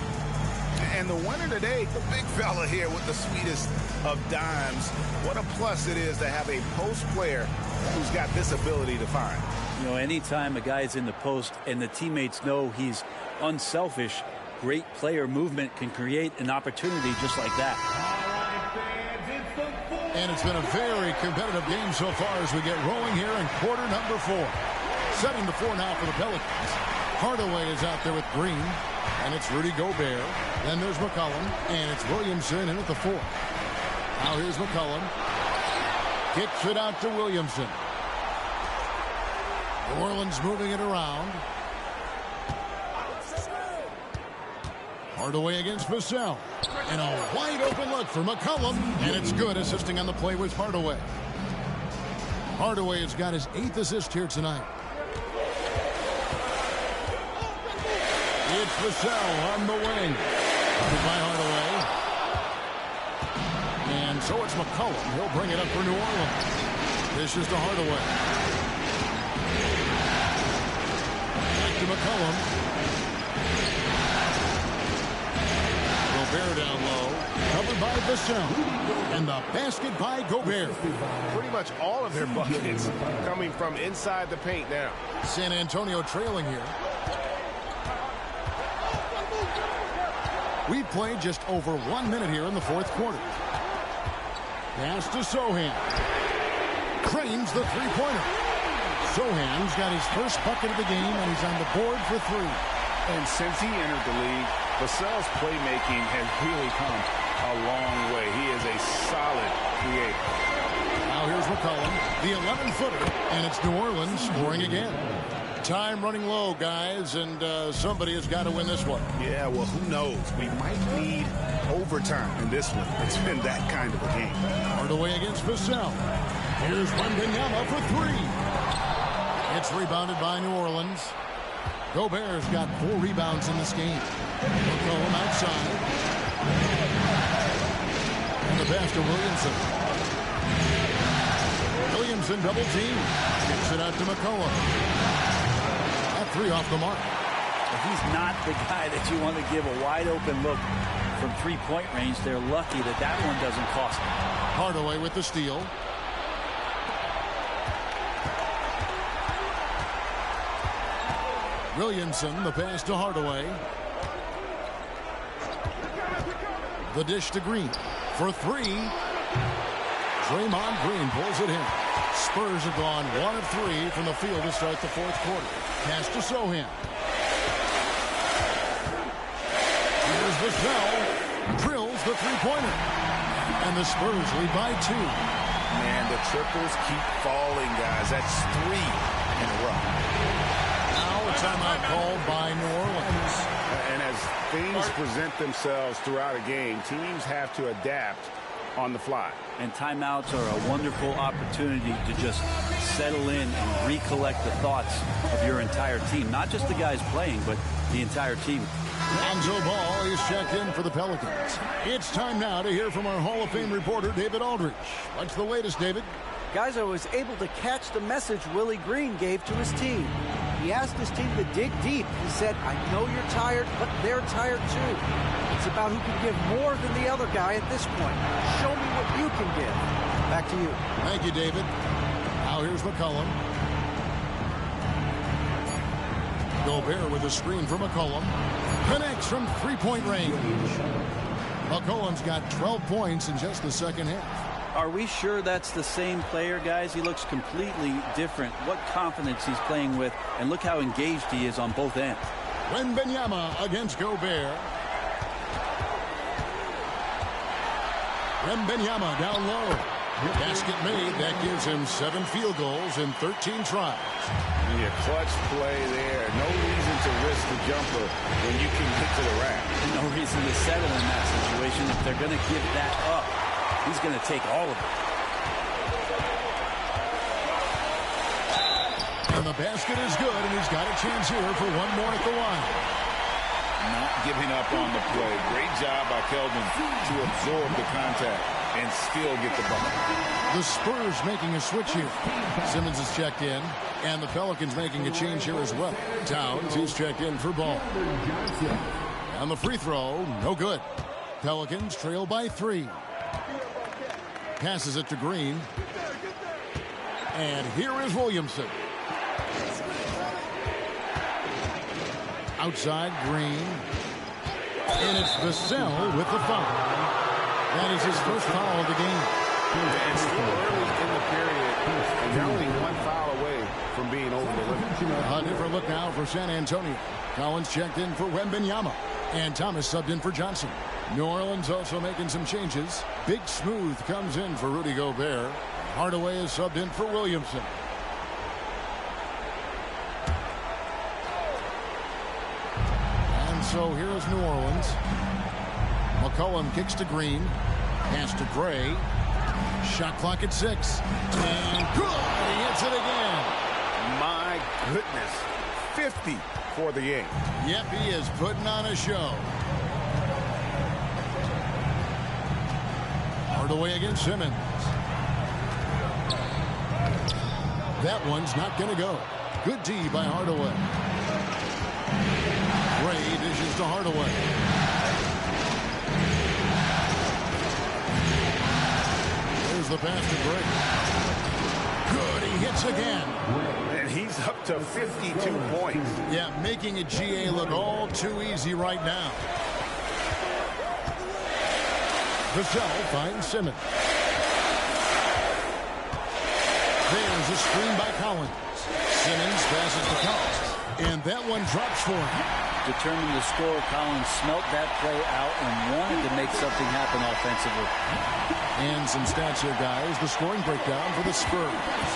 And the winner today, the big fella here with the sweetest of dimes. What a plus it is to have a post player who's got this ability to find. You know, anytime a guy's in the post and the teammates know he's unselfish, great player movement can create an opportunity just like that. And it's been a very competitive game so far as we get rolling here in quarter number 4. 7-4 now for the Pelicans. Hardaway is out there with Green. And it's Rudy Gobert. Then there's McCollum. And it's Williamson in at the 4. Now here's McCollum. Kicks it out to Williamson. New Orleans moving it around. Hardaway against Vassell. And a wide open look for McCollum. And it's good. Assisting on the play was Hardaway. Hardaway has got his 8th assist here tonight. It's Vassell on the wing. By Hardaway. And so it's McCollum. He'll bring it up for New Orleans. This is to Hardaway. Back to McCollum. Gobert down low. Covered by Vassell. And the basket by Gobert. Pretty much all of their buckets coming from inside the paint now. San Antonio trailing here. We've played just over 1 minute here in the fourth quarter. Pass to Sohan. Cranes the three-pointer. Sohan's got his first bucket of the game, and he's on the board for 3. And since he entered the league, Vassell's playmaking has really come a long way. He is a solid creator. Now here's McCollum, the 11-footer, and it's New Orleans scoring again. Time running low, guys, and somebody has got to win this one. Yeah, well, who knows? We might need overtime in this one. It's been that kind of a game. Hardaway against Vassell. Here's Wembanyama for 3. It's rebounded by New Orleans. Gobert's got 4 rebounds in this game. McCollum outside. And the pass to Williamson. Williamson double team. Gets it out to McCollum. 3 off the mark. If he's not the guy that you want to give a wide open look from 3-point range, they're lucky that that one doesn't cost them. Hardaway with the steal. Williamson, the pass to Hardaway. The dish to Green for 3. Draymond Green pulls it in. Spurs have gone 1 of 3 from the field to start the fourth quarter. Pass to Sohan. Here's Vassell. Drills the three-pointer. And the Spurs lead by 2. Man, the triples keep falling, guys. That's 3 in a row. Now it's timeout called by New Orleans. And as things present themselves throughout a game, teams have to adapt on the fly. And timeouts are a wonderful opportunity to just settle in and recollect the thoughts of your entire team. Not just the guys playing, but the entire team. Lonzo Ball is checked in for the Pelicans. It's time now to hear from our Hall of Fame reporter, David Aldridge. What's the latest, David? Guys, I was able to catch the message Willie Green gave to his team. He asked his team to dig deep. He said, I know you're tired, but they're tired too. It's about who can give more than the other guy at this point. Show me what you can give. Back to you. Thank you, David. Now here's McCollum. Gobert with a screen for McCollum. Connects from three-point range. McCollum's got 12 points in just the second half. Are we sure that's the same player, guys? He looks completely different. What confidence he's playing with, and look how engaged he is on both ends. Wembanyama against Gobert. Wembanyama down low. Basket made. That gives him 7 field goals in 13 tries. Yeah, clutch play there. No reason to risk the jumper when you can get to the rack. No reason to settle in that situation. If they're going to give that up, he's going to take all of it. And the basket is good, and he's got a chance here for one more at the line. Not giving up on the play. Great job by Keldon to absorb the contact and still get the bucket. The Spurs making a switch here. Simmons is checked in, and the Pelicans making a change here as well. Towns, he's checked in for Ball. And the free throw, no good. Pelicans trail by 3. Passes it to Green. And here is Williamson. Outside, Green. And it's Vassell with the foul. That is his first foul of the game. And still early in the period, and they're only 1 foul away from being over the limit. A different look now for San Antonio. Collins checked in for Wembanyama. And Thomas subbed in for Johnson. New Orleans also making some changes. Big Smooth comes in for Rudy Gobert. Hardaway is subbed in for Williamson. And so here is New Orleans. McCollum kicks to Green. Pass to Gray. Shot clock at 6. And good! He hits it again. My goodness. 50 for the game. Yep, he is putting on a show. Hardaway against Simmons. That one's not going to go. Good D by Hardaway. Gray dishes to Hardaway. There's the pass to Gray. Good, he hits again. And he's up to 52 points. Yeah, making a GA look all too easy right now. Vassell finds Simmons. There's a screen by Collins. Simmons passes to Collins. And that one drops for him. Determined to score, Collins smelt that play out and wanted to make something happen offensively. And some stats here, guys. The scoring breakdown for the Spurs.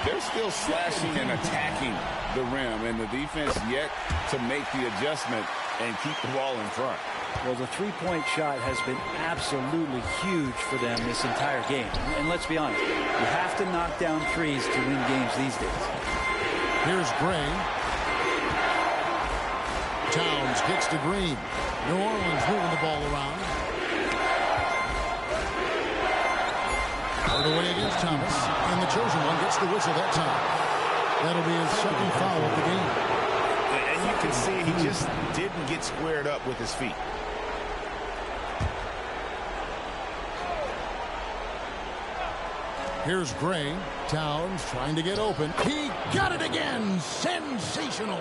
They're still slashing and attacking the rim, and the defense yet to make the adjustment and keep the ball in front. Well, the three-point shot has been absolutely huge for them this entire game. And let's be honest, you have to knock down threes to win games these days. Here's Gray. Towns kicks to Green. New Orleans moving the ball around. Hardaway against Thomas. And the chosen one gets the whistle that time. That'll be his second foul of the game. And you can see he just didn't get squared up with his feet. Here's Gray. Towns trying to get open. He got it again. Sensational.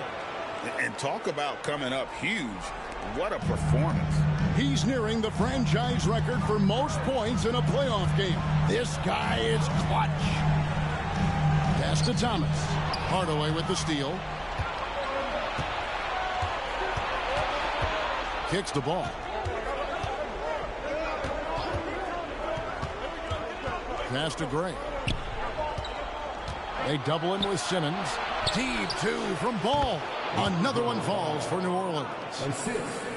And talk about coming up huge. What a performance. He's nearing the franchise record for most points in a playoff game. This guy is clutch. Pass to Thomas. Hardaway with the steal. Kicks the ball. Pass to Gray. They double in with Simmons. Deep 2 from Ball. Another one falls for New Orleans.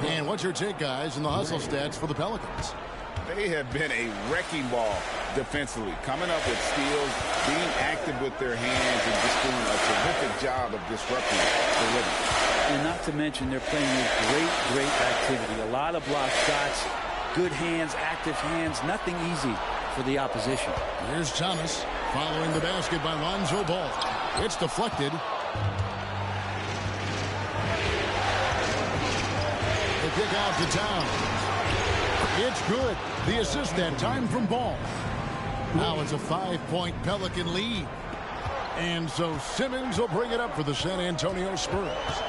And what's your take, guys, in the hustle stats for the Pelicans? They have been a wrecking ball defensively, coming up with steals, being active with their hands, and just doing a terrific job of disrupting the rhythm. And not to mention they're playing with great activity. A lot of block shots, good hands, active hands, nothing easy for the opposition. Here's Thomas following the basket by Lonzo Ball. It's deflected. The kick out to Town. It's good. The assist that time from Ball. Now it's a 5-point Pelican lead. And so Simmons will bring it up for the San Antonio Spurs.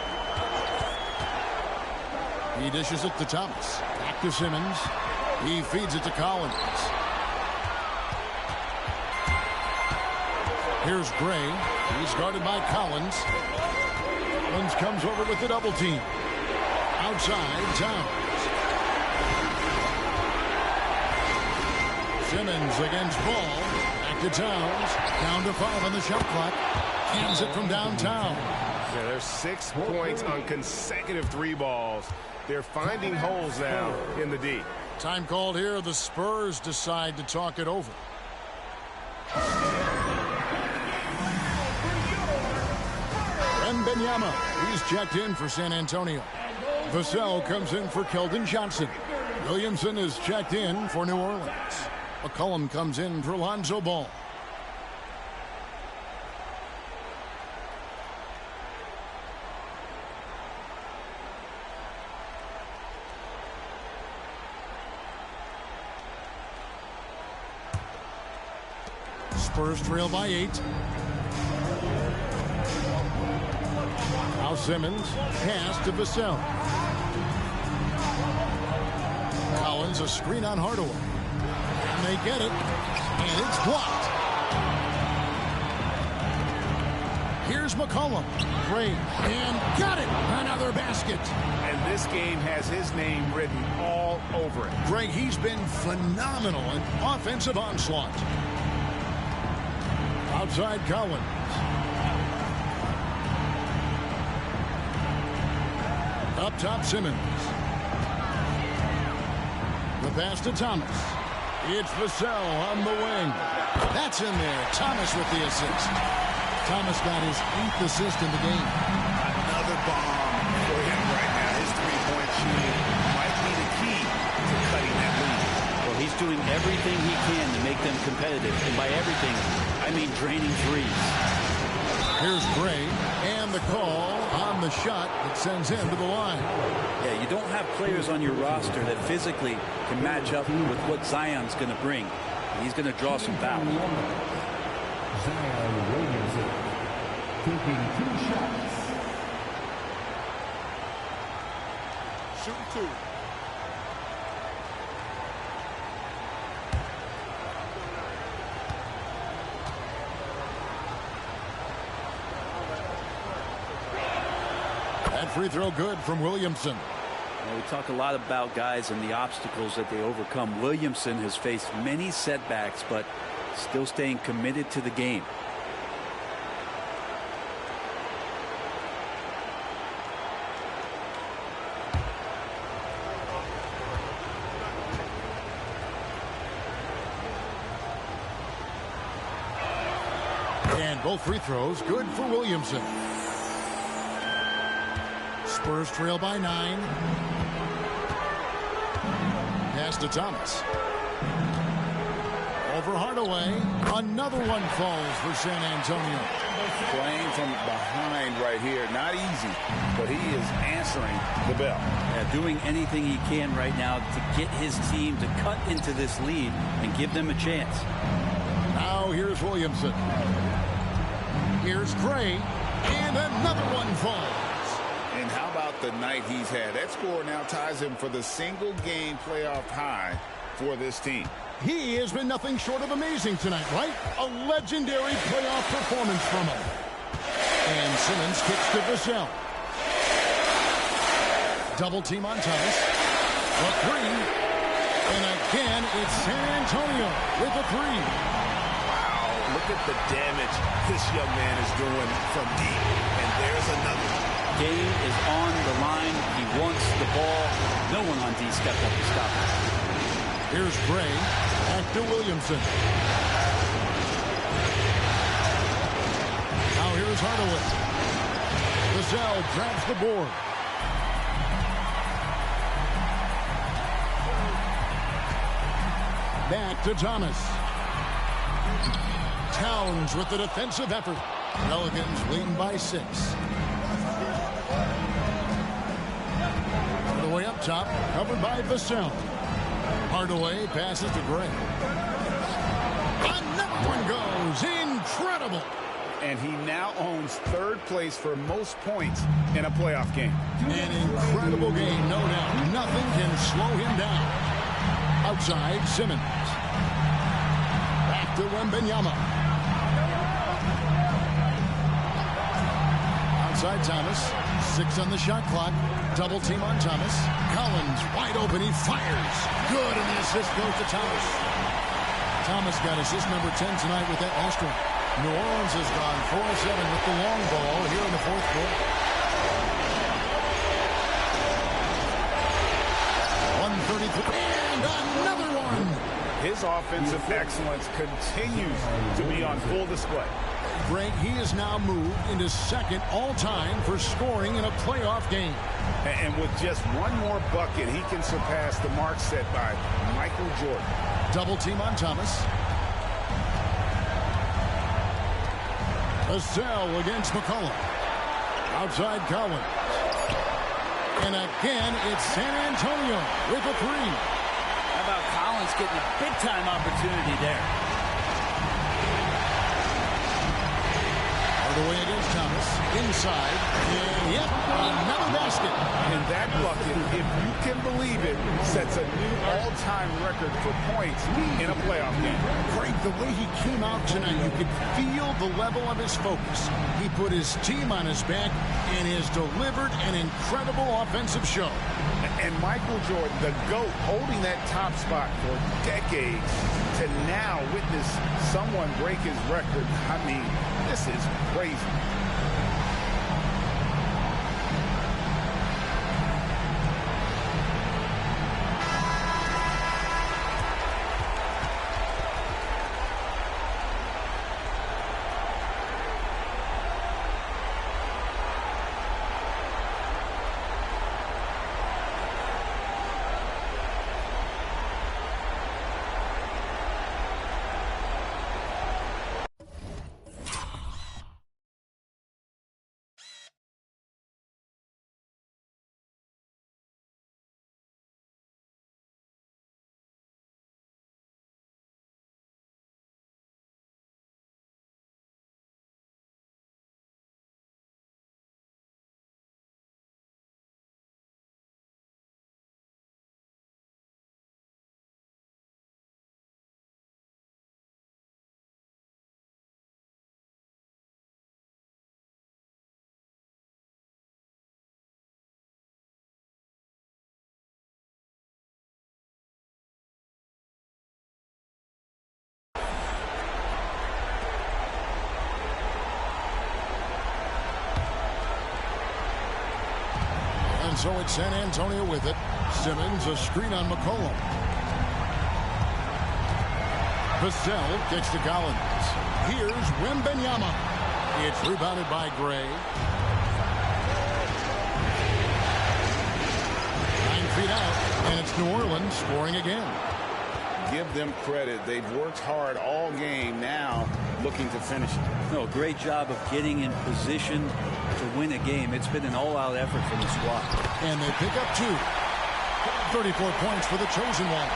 He dishes it to Thomas. Back to Simmons. He feeds it to Collins. Here's Gray. He's guarded by Collins. Collins comes over with the double team. Outside, Towns. Simmons against Ball. Back to Towns. Down to 5 on the shot clock. Hands it from downtown. Yeah, there's 6 points on consecutive 3 balls. They're finding holes now in the D. Time called here. The Spurs decide to talk it over. Wembanyama, he's checked in for San Antonio. Vassell comes in for Keldon Johnson. Williamson is checked in for New Orleans. McCollum comes in for Lonzo Ball. Spurs trail by 8. Now Simmons, pass to Vassell. Collins, a screen on Hardaway. And they get it, and it's blocked. Here's McCollum. Great, and got it. Another basket. And this game has his name written all over it. Greg, he's been phenomenal in offensive onslaught. Outside Collins. Up top, Simmons. The pass to Thomas. It's Vassell on the wing. That's in there. Thomas with the assist. Thomas got his 8th assist in the game. Another bomb for him right now. His three-point shooting might be the key to cutting that lead. Well, he's doing everything he can to make them competitive. And by everything, I mean draining threes. Here's Gray, and the call on the shot that sends him to the line. Yeah, you don't have players on your roster that physically can match up with what Zion's going to bring. And he's going to draw some fouls. Zion Williamson taking 2 shots. Shooting 2. That free throw good from Williamson. Well, we talk a lot about guys and the obstacles that they overcome. Williamson has faced many setbacks, but still staying committed to the game. And both free throws good for Williamson. Spurs trail by 9. Pass to Thomas. Over Hardaway. Another one falls for San Antonio. Playing from behind right here. Not easy, but he is answering the bell. Yeah, doing anything he can right now to get his team to cut into this lead and give them a chance. Now here's Williamson. Here's Gray. And another one falls. And how about the night he's had? That score now ties him for the single-game playoff high for this team. He has been nothing short of amazing tonight, right? A legendary playoff performance from him. And Simmons kicks to Vassell. Double team on Thomas. A 3. And again, it's San Antonio with a 3. Wow, look at the damage this young man is doing from deep. And there's another. game is on the line. He wants the ball. No one on D stepped up to stop it. Here's Gray. Back to Williamson. Now here's Hardaway. Vassell grabs the board. Back to Thomas. Towns with the defensive effort. Pelicans leading by 6. Hardaway up top, covered by Vassell. Hardaway passes to Gray. Another one goes. Incredible. And he now owns 3rd place for most points in a playoff game. An incredible game, no doubt. Nothing can slow him down. Outside, Simmons. Back to Wembanyama. Outside Thomas. 6 on the shot clock. Double team on Thomas. Collins wide open. He fires. Good, and the assist goes to Thomas. Thomas got assist number 10 tonight with that last one. New Orleans has gone 4-7 with the long ball here in the 4th quarter. 133. And another one. His offensive excellence continues to be on full display. Greg, he has now moved into 2nd all-time for scoring in a playoff game. And with just one more bucket, he can surpass the mark set by Michael Jordan. Double team on Thomas. Vassell against McCollum. Outside Collins. And again, it's San Antonio with a 3. How about Collins getting a big-time opportunity there? Hardaway against Thomas. Inside. And yep, another basket. And that bucket, if you can believe it, sets a new all-time record for points in a playoff game. Craig, the way he came out tonight, you could feel the level of his focus. He put his team on his back and has delivered an incredible offensive show. And Michael Jordan, the GOAT, holding that top spot for decades, to now witness someone break his record. I mean, this is crazy. And so it's San Antonio with it. Simmons, a screen on McCollum. Vassell kicks to Collins. Here's Wembanyama. It's rebounded by Gray. 9 feet out, and it's New Orleans scoring again. Give them credit. They've worked hard all game, now looking to finish it. No, great job of getting in position to win a game. It's been an all-out effort from the squad. And they pick up 2. 34 points for the chosen one.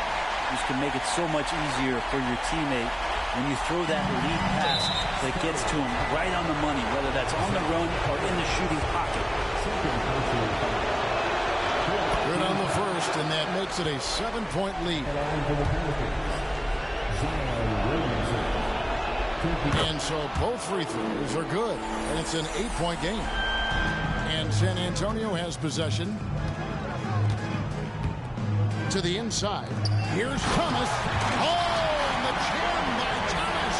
This can make it so much easier for your teammate when you throw that lead pass that gets to him right on the money, whether that's on the run or in the shooting pocket. Good on the first, and that makes it a 7-point lead. And so both free throws are good, and it's an 8-point game. And San Antonio has possession. To the inside. Here's Thomas. Oh, and the jam by Thomas.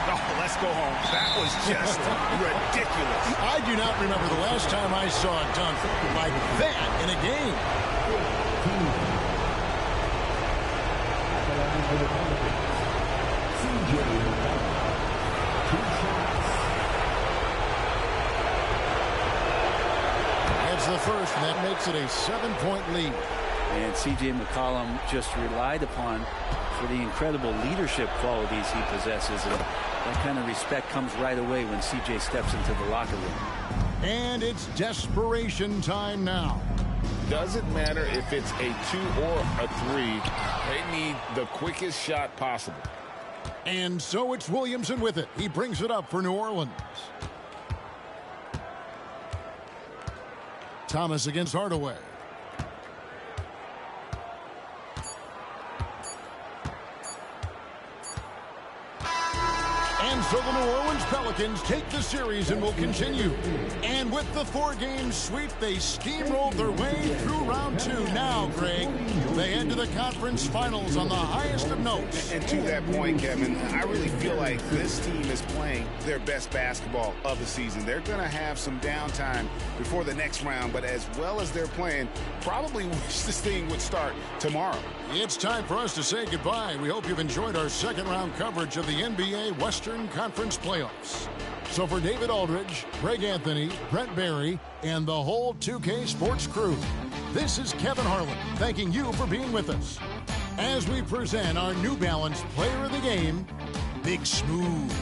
Oh, let's go home. That was just ridiculous. I do not remember the last time I saw a dunk like that in a game. That's the first, and that makes it a 7-point lead. And C.J. McCollum just relied upon for the incredible leadership qualities he possesses. And that kind of respect comes right away when C.J. steps into the locker room. And it's desperation time now. Doesn't matter if it's a 2 or a 3. They need the quickest shot possible. And so it's Williamson with it. He brings it up for New Orleans. Thomas against Hardaway. And so the New Orleans Pelicans take the series and will continue. And with the 4-game sweep, they steamrolled their way through round 2. Now, Greg, they head to the conference finals on the highest of notes. And to that point, Kevin, I really feel like this team is playing their best basketball of the season. They're going to have some downtime before the next round, but as well as they're playing, probably wish this thing would start tomorrow. It's time for us to say goodbye. We hope you've enjoyed our second-round coverage of the NBA Western Conference Playoffs. So for David Aldridge, Greg Anthony, Brent Barry, and the whole 2K Sports crew, this is Kevin Harlan thanking you for being with us as we present our New Balance Player of the Game, Big Smooth.